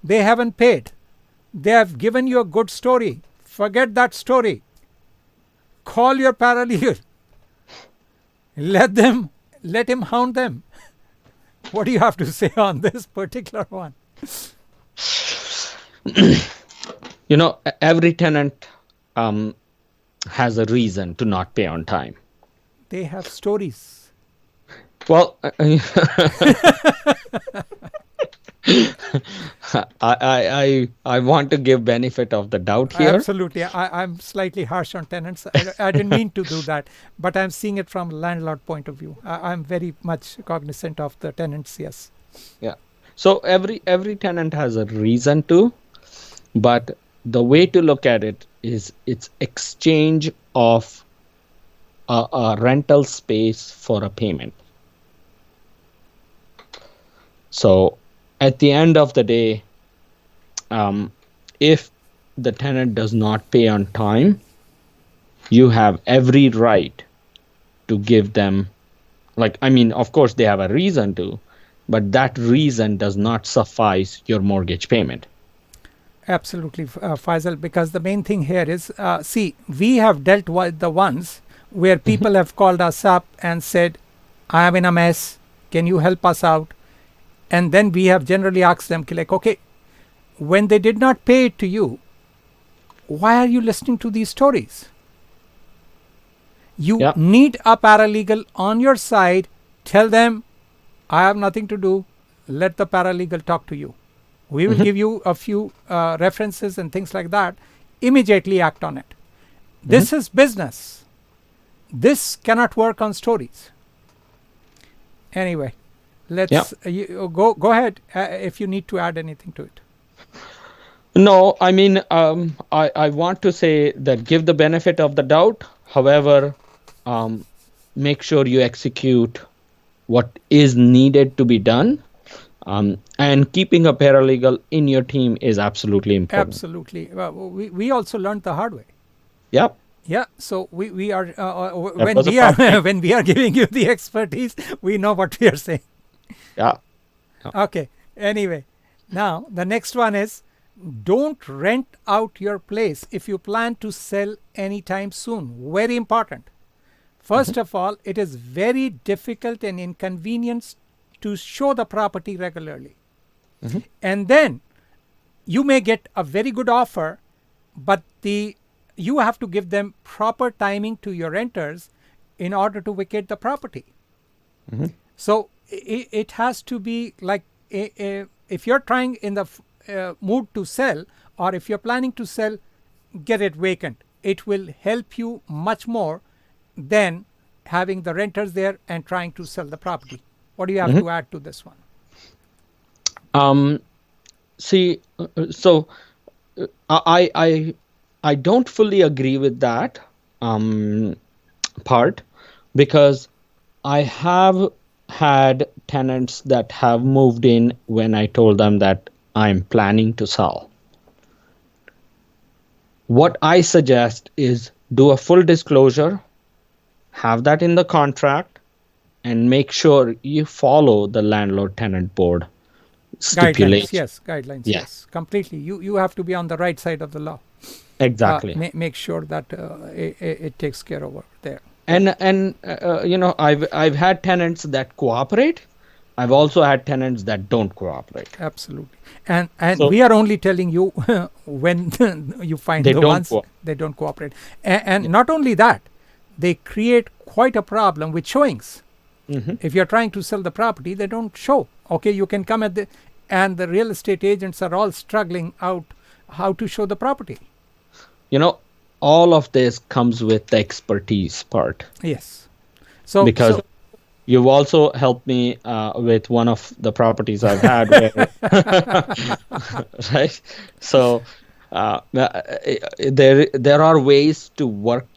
[SPEAKER 1] They haven't paid. They have given you a good story. Forget that story. Call your paralegal. Let him hound them. What do you have to say on this particular one?
[SPEAKER 2] Every tenant has a reason to not pay on time.
[SPEAKER 1] They have stories.
[SPEAKER 2] Well, I want to give benefit of the doubt here.
[SPEAKER 1] Absolutely. I'm slightly harsh on tenants. I didn't mean to do that, but I'm seeing it from landlord point of view. I'm very much cognizant of the tenants, yes.
[SPEAKER 2] Yeah. So every tenant has a reason to, but the way to look at it is it's exchange of a rental space for a payment. So at the end of the day, if the tenant does not pay on time, you have every right to give them, of course they have a reason to, but that reason does not suffice your mortgage payment.
[SPEAKER 1] Absolutely, Faisal, because the main thing here is, we have dealt with the ones where people have called us up and said, I am in a mess, can you help us out? And then we have generally asked them, like, okay, when they did not pay it to you, why are you listening to these stories? You need a paralegal on your side. Tell them, I have nothing to do. Let the paralegal talk to you. We will give you a few references and things like that. Immediately act on it. This is business. This cannot work on stories. Anyway, let's go ahead if you need to add anything to it.
[SPEAKER 2] No, I want to say that give the benefit of the doubt. However, make sure you execute what is needed to be done. And keeping a paralegal in your team is absolutely important.
[SPEAKER 1] Absolutely. Well, we also learned the hard way.
[SPEAKER 2] Yep.
[SPEAKER 1] Yeah. So we are when we are giving you the expertise, we know what we are saying.
[SPEAKER 2] Yeah.
[SPEAKER 1] Okay. Anyway, now the next one is, don't rent out your place if you plan to sell anytime soon. Very important. First of all, it is very difficult and inconvenient to show the property regularly. And then you may get a very good offer, but you have to give them proper timing to your renters in order to vacate the property. So it has to be like, if you're trying in the mood to sell, or if you're planning to sell, get it vacant. It will help you much more than having the renters there and trying to sell the property. What do you have to add to this one?
[SPEAKER 2] I don't fully agree with that part, because I have had tenants that have moved in when I told them that I'm planning to sell. What I suggest is do a full disclosure, have that in the contract, and make sure you follow the landlord-tenant board stipulations.
[SPEAKER 1] Guidelines. Yes, completely. You have to be on the right side of the law.
[SPEAKER 2] Exactly.
[SPEAKER 1] Make sure that it takes care of there.
[SPEAKER 2] And I've had tenants that cooperate. I've also had tenants that don't cooperate.
[SPEAKER 1] Absolutely. And so, we are only telling you when you find the ones they don't cooperate. And not only that, they create quite a problem with showings. If you're trying to sell the property, they don't show. Okay, you can come and the real estate agents are all struggling out how to show the property.
[SPEAKER 2] All of this comes with the expertise part.
[SPEAKER 1] Yes.
[SPEAKER 2] Because you've also helped me with one of the properties I've had. Right? So there are ways to work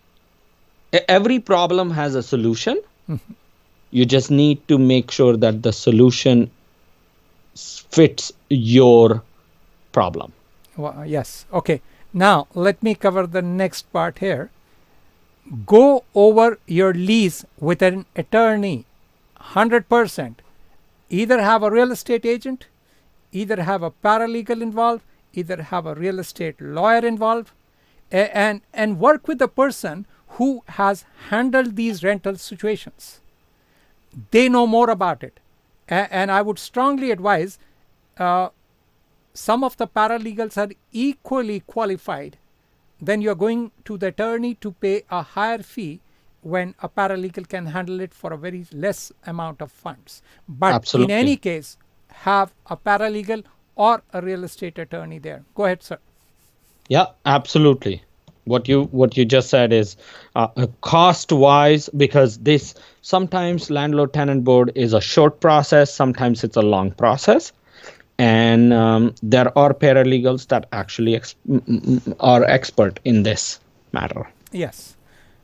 [SPEAKER 2] Every problem has a solution.
[SPEAKER 1] Mhm.
[SPEAKER 2] You just need to make sure that the solution fits your problem.
[SPEAKER 1] Well, yes. Okay. Now let me cover the next part here. Go over your lease with an attorney 100%. Either have a real estate agent, either have a paralegal involved, either have a real estate lawyer involved, and work with the person who has handled these rental situations. They know more about it. And I would strongly advise uh, some of the paralegals are equally qualified. Then you're going to the attorney to pay a higher fee when a paralegal can handle it for a very less amount of funds. But in any
[SPEAKER 2] Absolutely.
[SPEAKER 1] case, have a paralegal or a real estate attorney there. Go ahead, sir.
[SPEAKER 2] Yeah, absolutely. What you just said is cost wise, because this sometimes landlord tenant board is a short process, sometimes it's a long process, and there are paralegals that actually are expert in this matter.
[SPEAKER 1] Yes.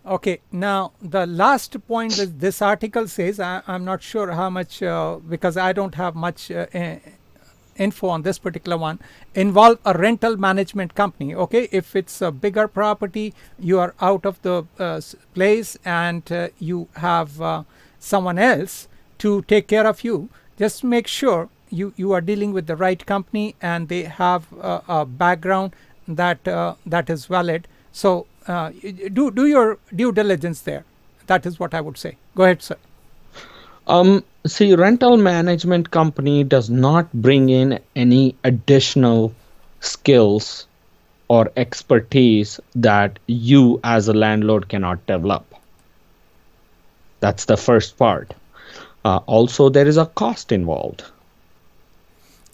[SPEAKER 1] Okay. Now, the last point that this article says, I'm not sure how much, because I don't have much info on this particular one, involve a rental management company. Okay, if it's a bigger property, you are out of the place, and you have someone else to take care of you, just make sure you are dealing with the right company and they have a background that is valid. So do your due diligence there. That is what I would say. Go ahead, sir.
[SPEAKER 2] See, rental management company does not bring in any additional skills or expertise that you as a landlord cannot develop. That's the first part. Also, there is a cost involved.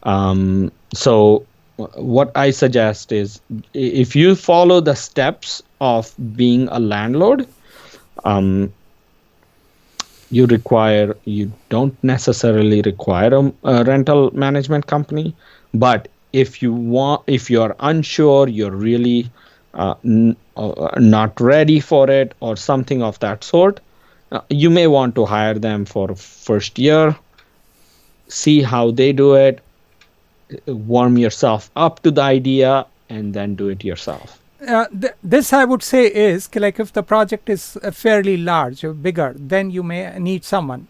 [SPEAKER 2] So, what I suggest is if you follow the steps of being a landlord, um, you don't necessarily require a rental management company, but if you're unsure, you're really not ready for it or something of that sort, you may want to hire them for first year, see how they do it, warm yourself up to the idea, and then do it yourself.
[SPEAKER 1] This I would say is like if the project is fairly large or bigger, then you may need someone.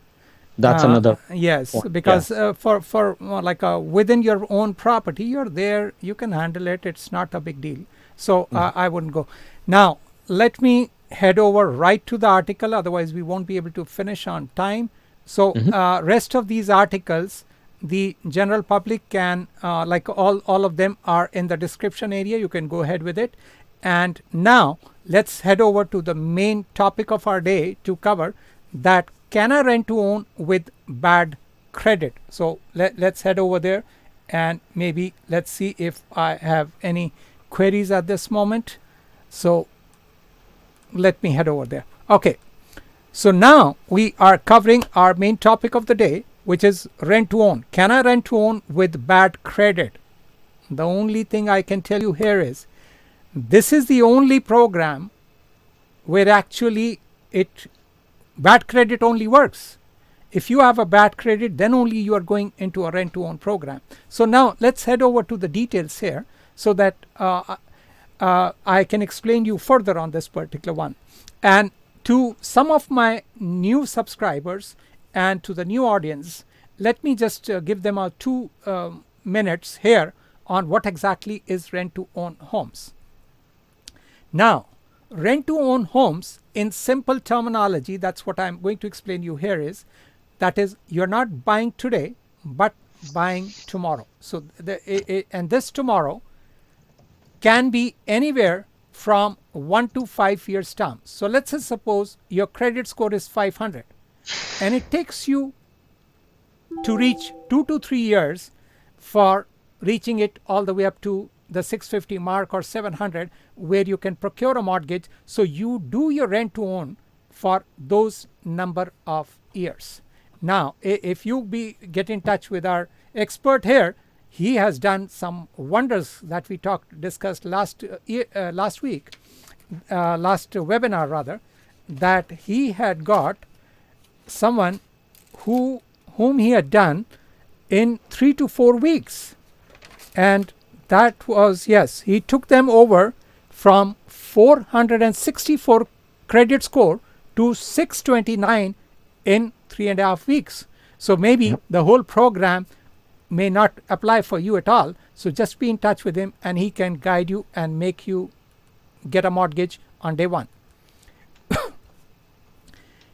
[SPEAKER 2] That's another
[SPEAKER 1] Yes,
[SPEAKER 2] point.
[SPEAKER 1] because
[SPEAKER 2] Yes.
[SPEAKER 1] for like within your own property, you're there, you can handle it. It's not a big deal. So
[SPEAKER 2] Mhm.
[SPEAKER 1] I wouldn't go. Now let me head over right to the article. Otherwise, we won't be able to finish on time. So
[SPEAKER 2] Mhm.
[SPEAKER 1] rest of these articles, the general public can like all of them are in the description area. You can go ahead with it. And now let's head over to the main topic of our day to cover that can I rent to own with bad credit. So let's head over there and maybe let's see if I have any queries at this moment. So let me head over there. Okay. So now we are covering our main topic of the day, which is rent to own. Can I rent to own with bad credit? The only thing I can tell you here is this is the only program where actually it bad credit only works. If you have a bad credit, then only you are going into a rent to own program. So now let's head over to the details here so that I can explain you further on this particular one. And to some of my new subscribers and to the new audience, let me just give them a 2 minutes here on what exactly is rent to own homes. Now, rent to own homes in simple terminology, that's what I'm going to explain you here is that is you're not buying today but buying tomorrow. So and this tomorrow can be anywhere from 1 to 5 years term. So let's just suppose your credit score is 500 and it takes you to reach 2 to 3 years for reaching it all the way up to the 650 mark or 700 where you can procure a mortgage. So you do your rent to own for those number of years. Now if you get in touch with our expert here, he has done some wonders that we discussed last week, last webinar rather, that he had got someone whom he had done in 3 to 4 weeks, and that was, yes, he took them over from 464 credit score to 629 in 3.5 weeks. So maybe the whole program may not apply for you at all. So just be in touch with him and he can guide you and make you get a mortgage on day one.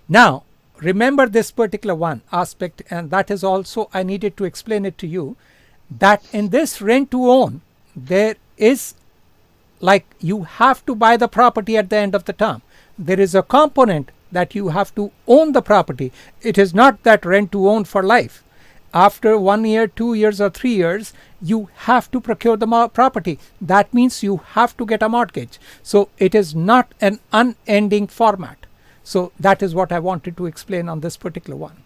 [SPEAKER 1] Now, remember this particular one aspect, and that is also I needed to explain it to you, that in this rent to own, there is, like, you have to buy the property at the end of the term. There is a component that you have to own the property. It is not that rent to own for life. After 1 year, 2 years, or 3 years, you have to procure the property. That means you have to get a mortgage. So it is not an unending format. So that is what I wanted to explain on this particular one.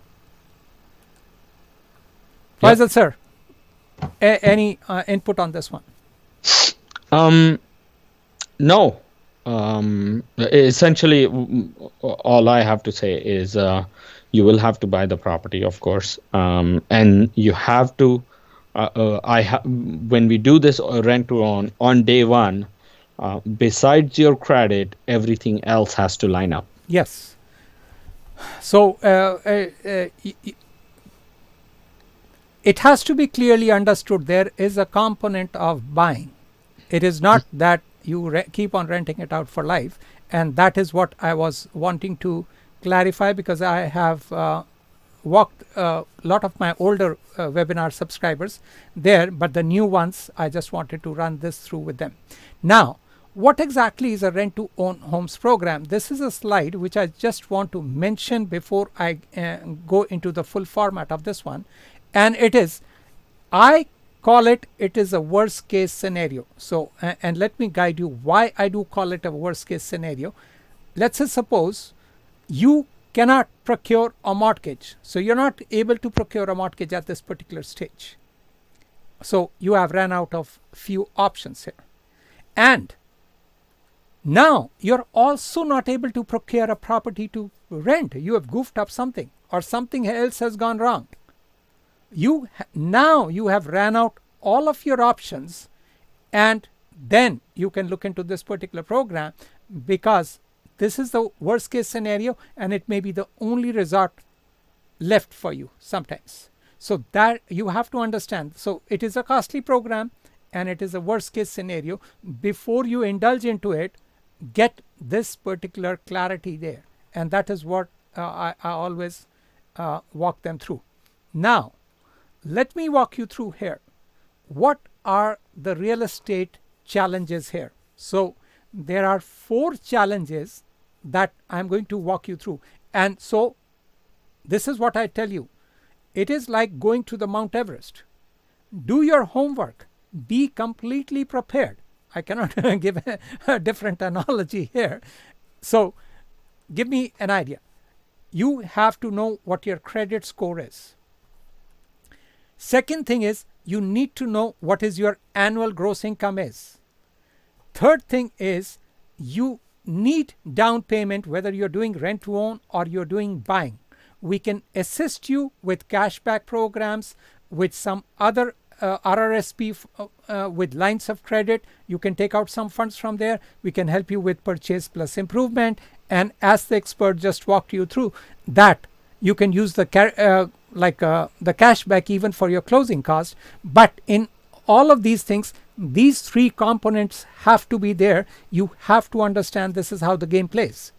[SPEAKER 1] Faisal sir, any input on this one?
[SPEAKER 2] No. Essentially, all I have to say is you will have to buy the property, of course, and you have to. When we do this rent to own on day one, besides your credit, everything else has to line up.
[SPEAKER 1] Yes. So it has to be clearly understood. There is a component of buying. It is not that you keep on renting it out for life, and that is what I was wanting to clarify, because I have walked a lot of my older webinar subscribers there, but the new ones, I just wanted to run this through with them. Now, what exactly is a rent to own homes program? This is a slide which I just want to mention before I go into the full format of this one, and it is, I call it is a worst case scenario. So and let me guide you why I do call it a worst case scenario. Let's say suppose you cannot procure a mortgage, so you're not able to procure a mortgage at this particular stage. So you have ran out of few options here, and now you're also not able to procure a property to rent. You have goofed up something, or something else has gone wrong. Now you have ran out all of your options, and then you can look into this particular program, because this is the worst case scenario and it may be the only resort left for you sometimes. So that you have to understand. So it is a costly program and it is a worst case scenario. Before you indulge into it, get this particular clarity there, and that is what I always walk them through. Now let me walk you through here. What are the real estate challenges here? So there are 4 challenges that I'm going to walk you through, and so this is what I tell you. It is like going to the Mount Everest. Do your homework, be completely prepared. I cannot give a different analogy here. So give me an idea. You have to know what your credit score is. Second thing is, you need to know what is your annual gross income is. Third thing is, you need down payment, whether you're doing rent to own or you're doing buying. We can assist you with cashback programs, with some other RRSP with lines of credit. You can take out some funds from there. We can help you with purchase plus improvement, and as the expert just walked you through, that you can use the the cashback even for your closing cost. But in all of these things, these 3 components have to be there. You have to understand this is how the game plays.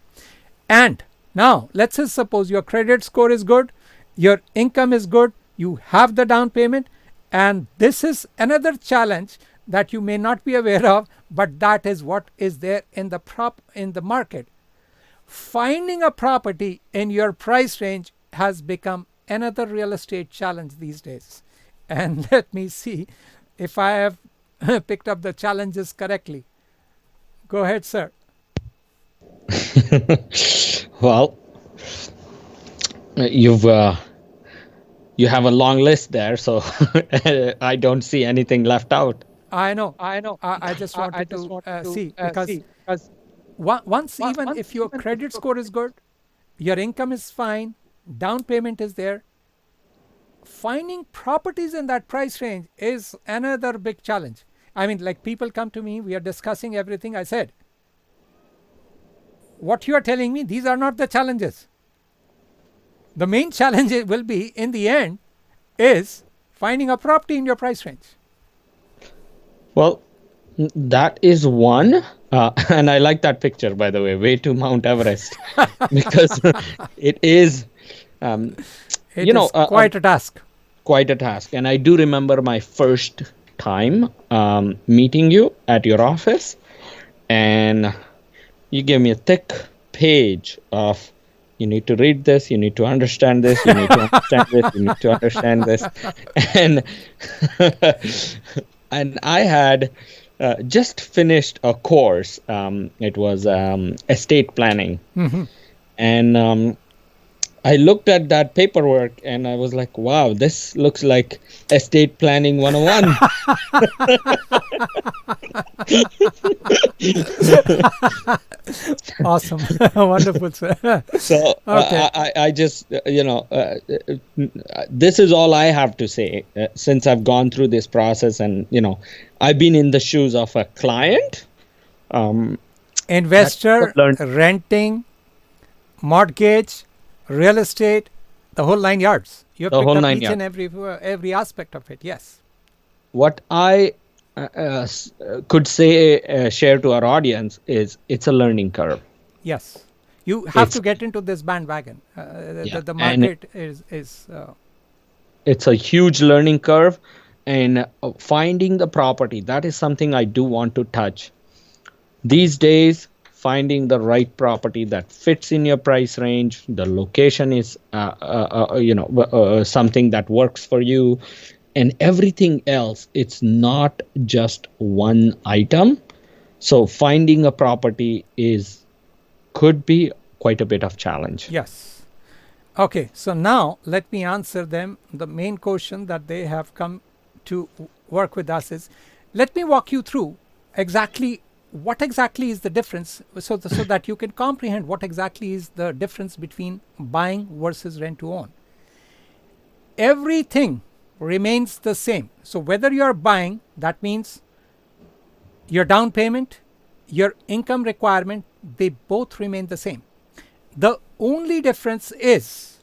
[SPEAKER 1] And now let's say suppose your credit score is good, your income is good, you have the down payment, and this is another challenge that you may not be aware of, but that is what is there in the market. Finding a property in your price range has become another real estate challenge these days. And let me see if I have picked up the challenges correctly. Go ahead, sir.
[SPEAKER 2] Well, you have a long list there, so I don't see anything left out.
[SPEAKER 1] I know. I just wanted to see, because Once, even if your credit score is good, your income is fine, down payment is there, finding properties in that price range is another big challenge. I mean, like, people come to me, we are discussing everything. I said, what you are telling me, these are not the challenges. The main challenge will be, in the end, is finding a property in your price range.
[SPEAKER 2] Well, that is one. And I like that picture, by the way to Mount Everest, because it is,
[SPEAKER 1] It is quite a task.
[SPEAKER 2] Quite a task. And I do remember my first time meeting you at your office, and you gave me a thick page of, you need to read this, you need to understand this, you need to understand this, you need to understand this. And and I had just finished a course. It was estate planning. And I looked at that paperwork and I was like, wow, this looks like estate planning 101.
[SPEAKER 1] Awesome. Wonderful, sir.
[SPEAKER 2] So
[SPEAKER 1] Okay.
[SPEAKER 2] I just, this is all I have to say since I've gone through this process, and, I've been in the shoes of a client.
[SPEAKER 1] Investor, renting, mortgage, real estate, the whole 9 yards. You have picked up each and every aspect of it. Yes.
[SPEAKER 2] What I could say, share to our audience, is it's a learning curve.
[SPEAKER 1] Yes. You have to get into this bandwagon. The market is
[SPEAKER 2] it's a huge learning curve, and finding the property, that is something I do want to touch. These days, finding the right property that fits in your price range, the location is something that works for you, and everything else, it's not just one item. So finding a property could be quite a bit of challenge.
[SPEAKER 1] Yes. Okay, so now let me answer them. The main question that they have come to work with us is, let me walk you through what exactly is the difference, so that you can comprehend what exactly is the difference between buying versus rent to own. Everything remains the same. So whether you are buying, that means your down payment, your income requirement, they both remain the same. The only difference is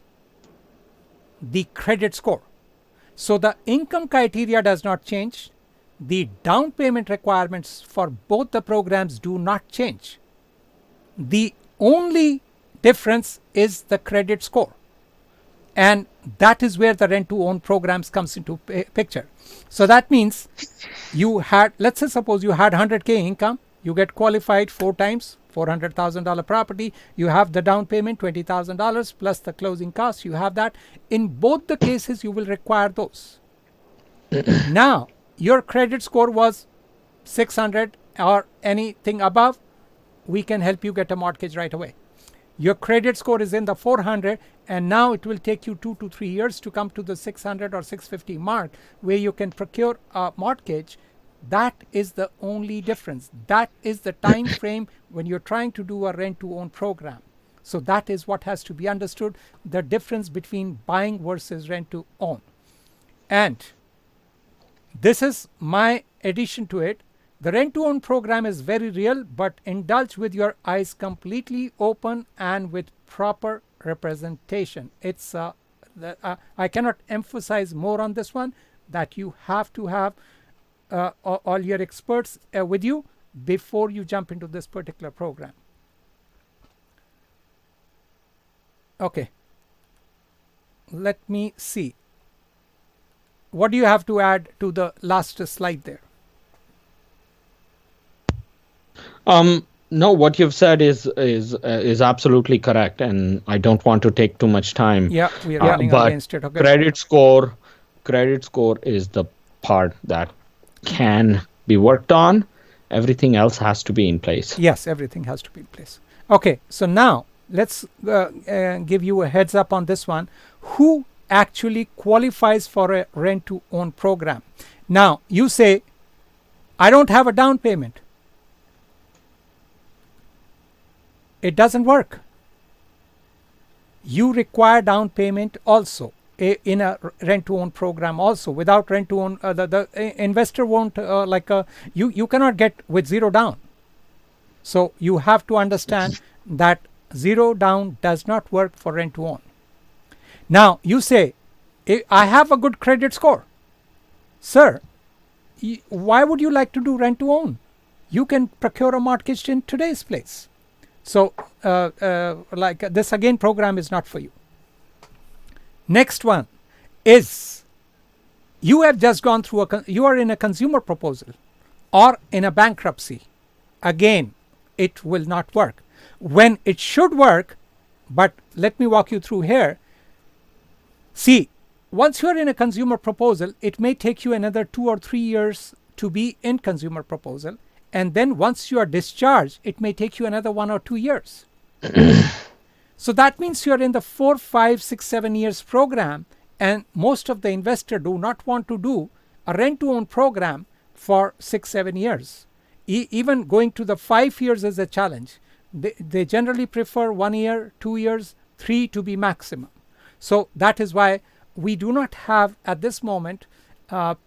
[SPEAKER 1] the credit score. So the income criteria does not change. The down payment requirements for both the programs do not change. The only difference is the credit score. And that is where the rent to own programs comes into picture. So that means let's say suppose you had 100K income, you get qualified 4 times, $400,000 property, you have the down payment $20,000 plus the closing costs, you have that. In both the cases, you will require those. Now, your credit score was 600 or anything above, we can help you get a mortgage right away. Your credit score is in the 400, and now it will take you 2 to 3 years to come to the 600 or 650 mark where you can procure a mortgage. That is the only difference. That is the time frame when you're trying to do a rent to own program. So that is what has to be understood, the difference between buying versus rent to own. And this is my addition to it. The rent to own program is very real, but indulge with your eyes completely open and with proper representation. It's I cannot emphasize more on this one, that you have to have all your experts with you before you jump into this particular program. Okay, let me see. What do you have to add to the last slide there?
[SPEAKER 2] No, what you've said is absolutely correct, and I don't want to take too much time.
[SPEAKER 1] Yeah, we are running against it. Okay.
[SPEAKER 2] Credit score is the part that can be worked on. Everything else has to be in place.
[SPEAKER 1] Yes, everything has to be in place. Okay, so now let's give you a heads up on this one. Who actually qualifies for a rent to own program? Now, you say, I don't have a down payment. it doesn't work. You require down payment also in a rent to own program also. Without rent to own, the investor won't you cannot get with zero down. So you have to understand that zero down does not work for rent to own. Now you say, I have a good credit score. Sir, why would you like to do rent to own? You can procure a mortgage in today's place. So like this again program is not for you. Next one is, you have just gone through you are in a consumer proposal or in a bankruptcy. Again, it will not work. When it should work, but let me walk you through here. See, once you are in a consumer proposal, it may take you another 2 or 3 years to be in consumer proposal. And then once you are discharged, it may take you another 1 or 2 years. So that means you are in the 4, 5, 6, 7 years program, and most of the investors do not want to do a rent to own program for 6, 7 years. Even going to the 5 years is a challenge. They generally prefer 1 year, 2 years, 3 to be maximum. So that is why we do not have at this moment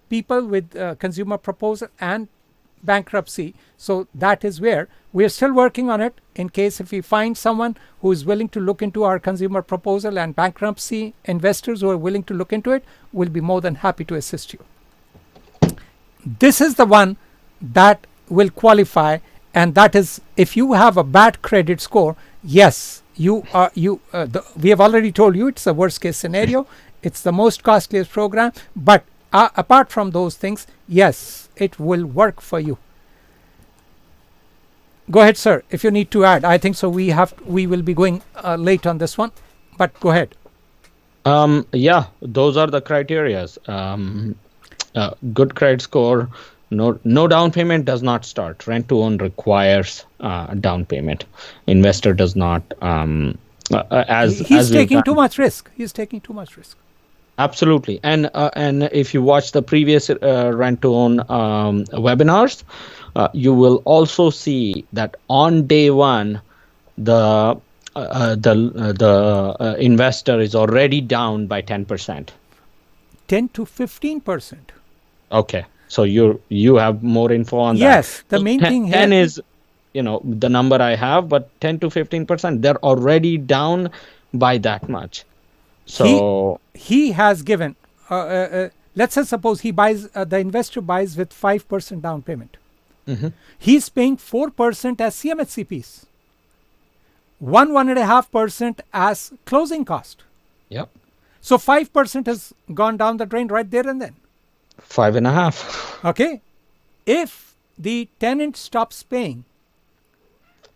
[SPEAKER 1] people with consumer proposal and bankruptcy. So that is where we are still working on it. In case if we find someone who is willing to look into our consumer proposal and bankruptcy, investors who are willing to look into it, we'll be more than happy to assist you. This is the one that will qualify, and that is if you have a bad credit score. Yes, we have already told you it's the worst case scenario. It's the most costliest program, but apart from those things, yes, it will work for you. Go ahead, sir, if you need to add. I think so we will be going late on this one, but go ahead.
[SPEAKER 2] Yeah, those are the criterias. Good credit score, no down payment does not start. Rent to own requires down payment. Investor does not. He's
[SPEAKER 1] taking too much risk.
[SPEAKER 2] Absolutely. And if you watch the previous rent to own webinars, you will also see that on day one, the investor is already down by 10%.
[SPEAKER 1] 10 to 15%.
[SPEAKER 2] Okay. So you have more info on that.
[SPEAKER 1] Yes, the main thing here
[SPEAKER 2] 10 is, the number I have, but 10 to 15%, they're already down by that much. So
[SPEAKER 1] he has given, let's say suppose he buys, the investor buys with 5% down payment.
[SPEAKER 2] Mm-hmm.
[SPEAKER 1] He's paying 4% as CMHC piece, 1.5% as closing cost.
[SPEAKER 2] Yep.
[SPEAKER 1] So 5% has gone down the drain right there and then.
[SPEAKER 2] 5.5.
[SPEAKER 1] Okay. If the tenant stops paying,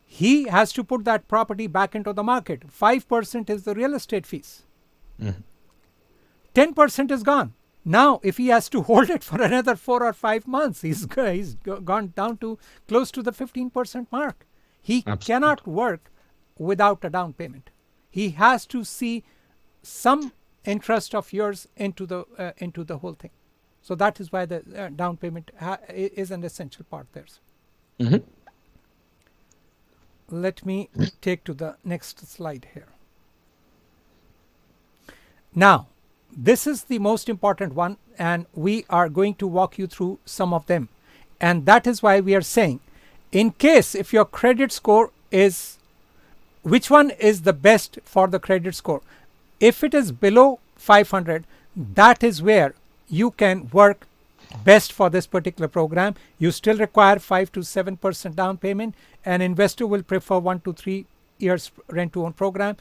[SPEAKER 1] he has to put that property back into the market. 5% is the real estate fees.
[SPEAKER 2] Mm-hmm.
[SPEAKER 1] 10% is gone. Now, if he has to hold it for another 4 or 5 months, he's gone down to close to the 15% mark. He cannot work without a down payment. He has to see some interest of yours into the whole thing. So that is why the down payment is an essential part there.
[SPEAKER 2] Mm-hmm.
[SPEAKER 1] Let me take to the next slide here. Now, this is the most important one, and we are going to walk you through some of them. And that is why we are saying, in case if your credit score is, which one is the best for the credit score? If it is below 500, that is where you can work best for this particular program. You still require 5 to 7% down payment. An investor will prefer 1 to 3 years rent to own program,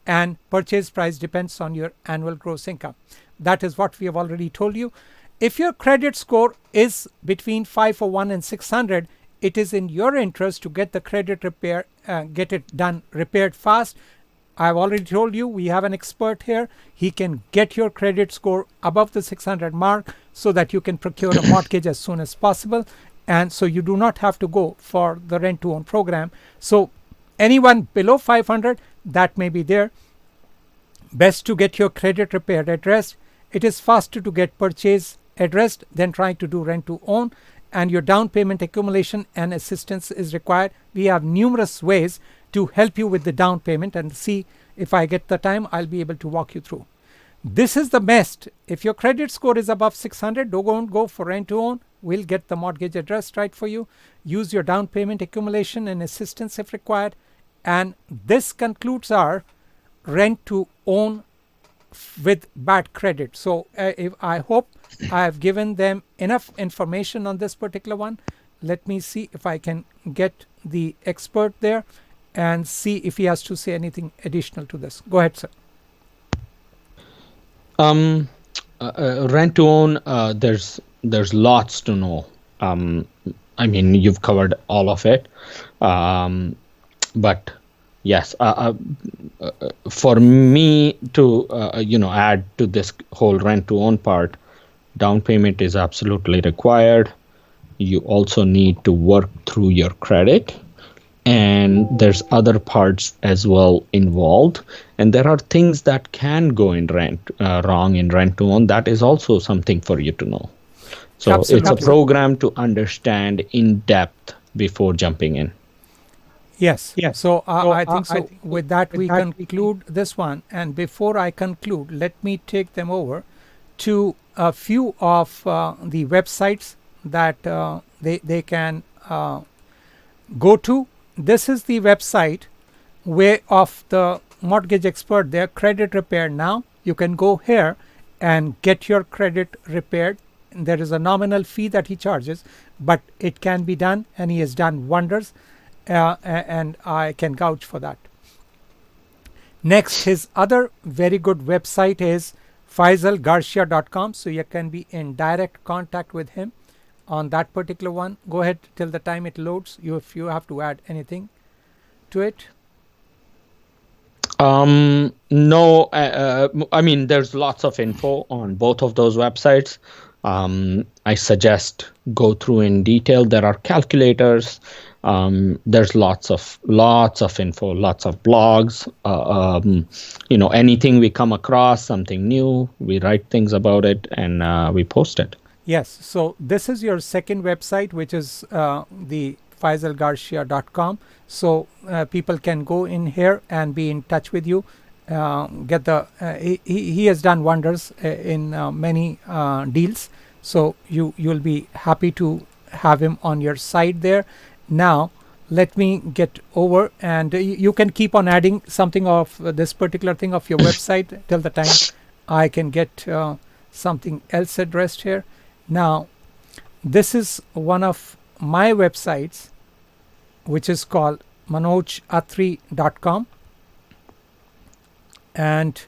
[SPEAKER 1] and purchase price depends on your annual gross income. That is what we have already told you. If your credit score is between 501 and 600, it is in your interest to get the credit repair, get it done, repaired fast. I've already told you we have an expert here. He can get your credit score above the 600 mark so that you can procure a mortgage as soon as possible. And so you do not have to go for the rent to own program. So anyone below 500, that may be there. Best to get your credit repaired addressed. It is faster to get purchase addressed than trying to do rent to own, and your down payment accumulation and assistance is required. We have numerous ways to help you with the down payment, and see if I get the time, I'll be able to walk you through. This is the best. If your credit score is above 600, don't go for rent to own. We'll get the mortgage addressed right for you. Use your down payment accumulation and assistance if required. And this concludes our rent to own with bad credit. So I hope I have given them enough information on this particular one. Let me see if I can get the expert there and see if he has to say anything additional to this. Go ahead, sir.
[SPEAKER 2] Rent to own, there's lots to know. I mean, you've covered all of it. But yes, for me to add to this whole rent to own part, down payment is absolutely required. You also need to work through your credit, and there's other parts as well involved, and there are things that can go in wrong in rent to own. That is also something for you to know. So Absolutely. It's a program to understand in depth before jumping in.
[SPEAKER 1] Yes. So I think so. With that, we conclude this one. And before I conclude, let me take them over to a few of the websites that they can go to. This is the website where of the mortgage expert there, Credit Repair Now. You can go here and get your credit repaired. There is a nominal fee that he charges, but it can be done, and he has done wonders, and I can vouch for that. Next, his other very good website is faisalgarcia.com, so you can be in direct contact with him on that particular one. Go ahead till the time it loads. If you have to add anything to it.
[SPEAKER 2] No, I mean, there's lots of info on both of those websites. I suggest go through in detail. There are calculators. There's lots of info, lots of blogs. Anything we come across, something new, we write things about it, and we post it.
[SPEAKER 1] Yes. So this is your second website, which is the faisalgarcia.com. So people can go in here and be in touch with you. Get the he has done wonders in many deals. So you'll be happy to have him on your side there. Now let me get over, and you can keep on adding something of this particular thing of your website till the time I can get something else addressed here. Now this is one of my websites, which is called manojatri.com, and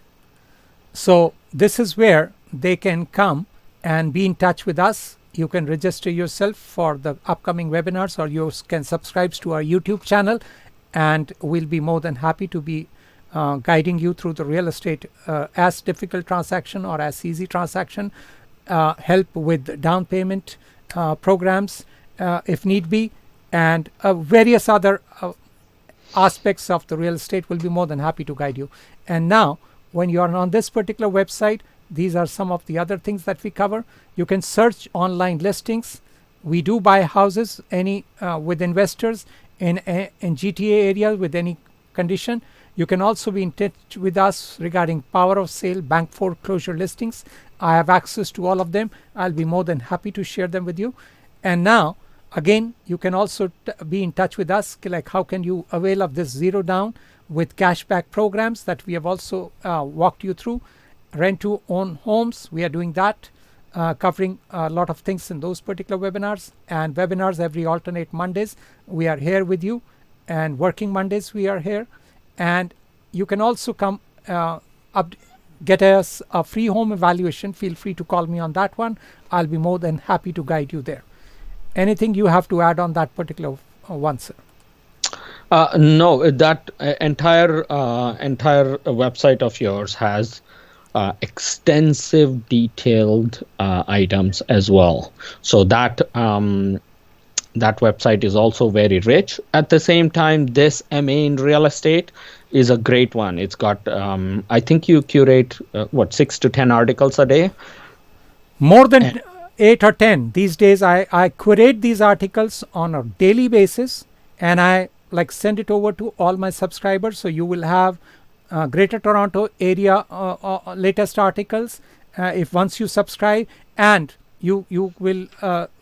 [SPEAKER 1] so this is where they can come and be in touch with us. You can register yourself for the upcoming webinars, or you can subscribe to our YouTube channel, and we'll be more than happy to be guiding you through the real estate as difficult transaction or as easy transaction, help with down payment programs if need be, and various other aspects of the real estate. Will be more than happy to guide you. And now when you are on this particular website, these are some of the other things that we cover. You can search online listings. We do buy houses with investors in GTA areas with any condition. You can also be in touch with us regarding power of sale, bank foreclosure listings. I have access to all of them. I'll be more than happy to share them with you. And now again, you can also be in touch with us, like how can you avail of this zero down with cashback programs that we have also walked you through. Rent to own homes, we are doing that, covering a lot of things in those particular webinars, and webinars every alternate Mondays. We are here with you, and working Mondays we are here. And you can also come get us a free home evaluation. Feel free to call me on that one. I'll be more than happy to guide you there. Anything you have to add on that particular one, sir?
[SPEAKER 2] No, that entire website of yours has extensive detailed items as well. So that website is also very rich. At the same time, this MA in real estate is a great one. It's got I think you curate 6 to 10 articles a day.
[SPEAKER 1] More than 8 or 10 these days. I curate these articles on a daily basis, and I like send it over to all my subscribers, so you will have Greater Toronto Area latest articles if once you subscribe, and you will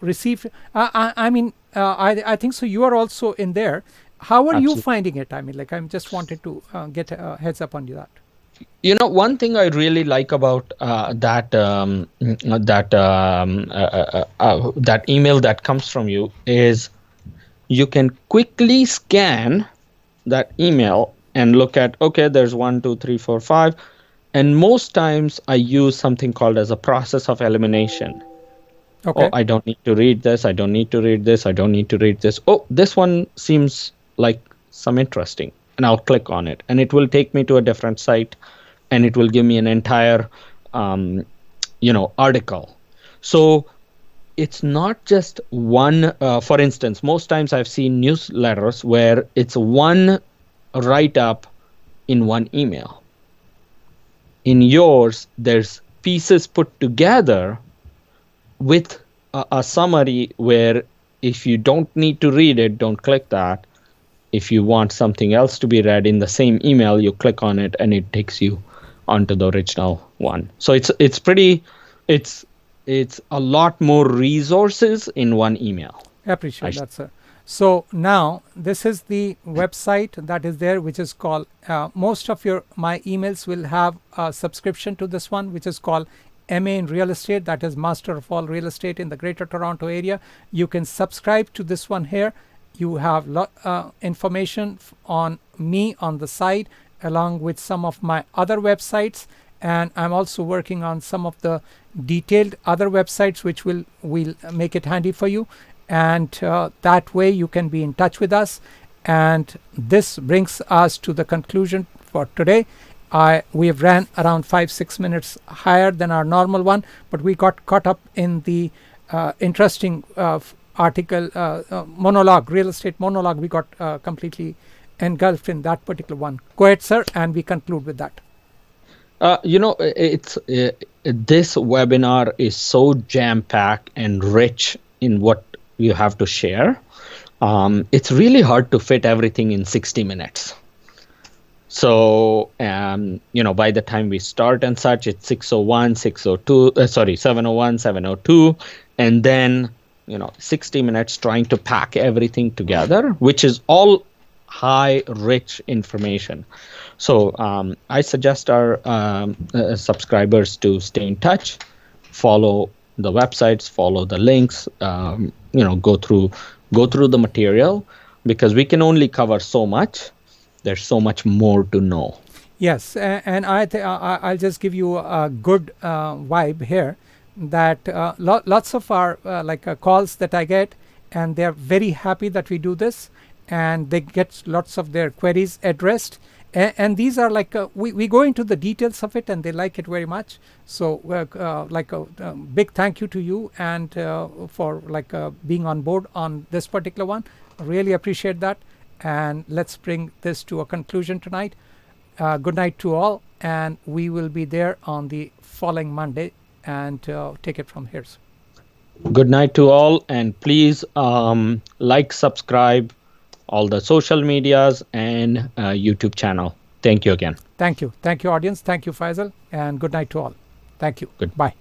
[SPEAKER 1] receive. I think so. You are also in there. How are you
[SPEAKER 2] Absolutely.
[SPEAKER 1] finding it? I mean, like, I'm just wanted to get a heads up on that.
[SPEAKER 2] One thing I really like about that email that comes from you is you can quickly scan that email and look at, okay, there's 1, 2, 3, 4, 5. And most times I use something called as a process of elimination.
[SPEAKER 1] Okay.
[SPEAKER 2] Oh, I don't need to read this. I don't need to read this. I don't need to read this. Oh, this one seems like some interesting. And I'll click on it. And it will take me to a different site. And it will give me an entire, article. So it's not just one. For instance, most times I've seen newsletters where it's one write-up in one email. In yours, there's pieces put together with a summary where if you don't need to read it, don't click that. If you want something else to be read in the same email, you click on it and it takes you onto the original one. So it's a lot more resources in one email.
[SPEAKER 1] I appreciate that, sir. So now this is the website that is there, which is called, most of my emails will have a subscription to this one, which is called MA in Real Estate, that is Master of All Real Estate in the Greater Toronto Area. You can subscribe to this one here. You have information on me on the side, along with some of my other websites, and I'm also working on some of the detailed other websites which will make it handy for you, and that way you can be in touch with us. And this brings us to the conclusion for today. We have ran around 5-6 minutes higher than our normal one, but we got caught up in the interesting article monologue, real estate monologue. We got completely engulfed in that particular one. Go ahead, sir, and we conclude with that.
[SPEAKER 2] It's this webinar is so jam-packed and rich in what you have to share. It's really hard to fit everything in 60 minutes. So, by the time we start and such, it's 6:01, 7:01, 7:02, and then 60 minutes trying to pack everything together, which is all high, rich information. So I suggest our subscribers to stay in touch, follow the websites, follow the links, go through the material, because we can only cover so much. There's so much more to know.
[SPEAKER 1] Yes, and I'll just give you a good vibe here, that lots of our calls that I get, and they're very happy that we do this, and they get lots of their queries addressed. And these are we go into the details of it, and they like it very much. So a big thank you to you, and for being on board on this particular one. Really appreciate that. And let's bring this to a conclusion tonight. Good night to all, and we will be there on the following Monday, and take it from here.
[SPEAKER 2] Good night to all, and please subscribe all the social medias and YouTube channel. Thank you again.
[SPEAKER 1] Thank you, audience. Thank you, Faisal, and good night to all. Thank you.
[SPEAKER 2] Good.
[SPEAKER 1] Bye.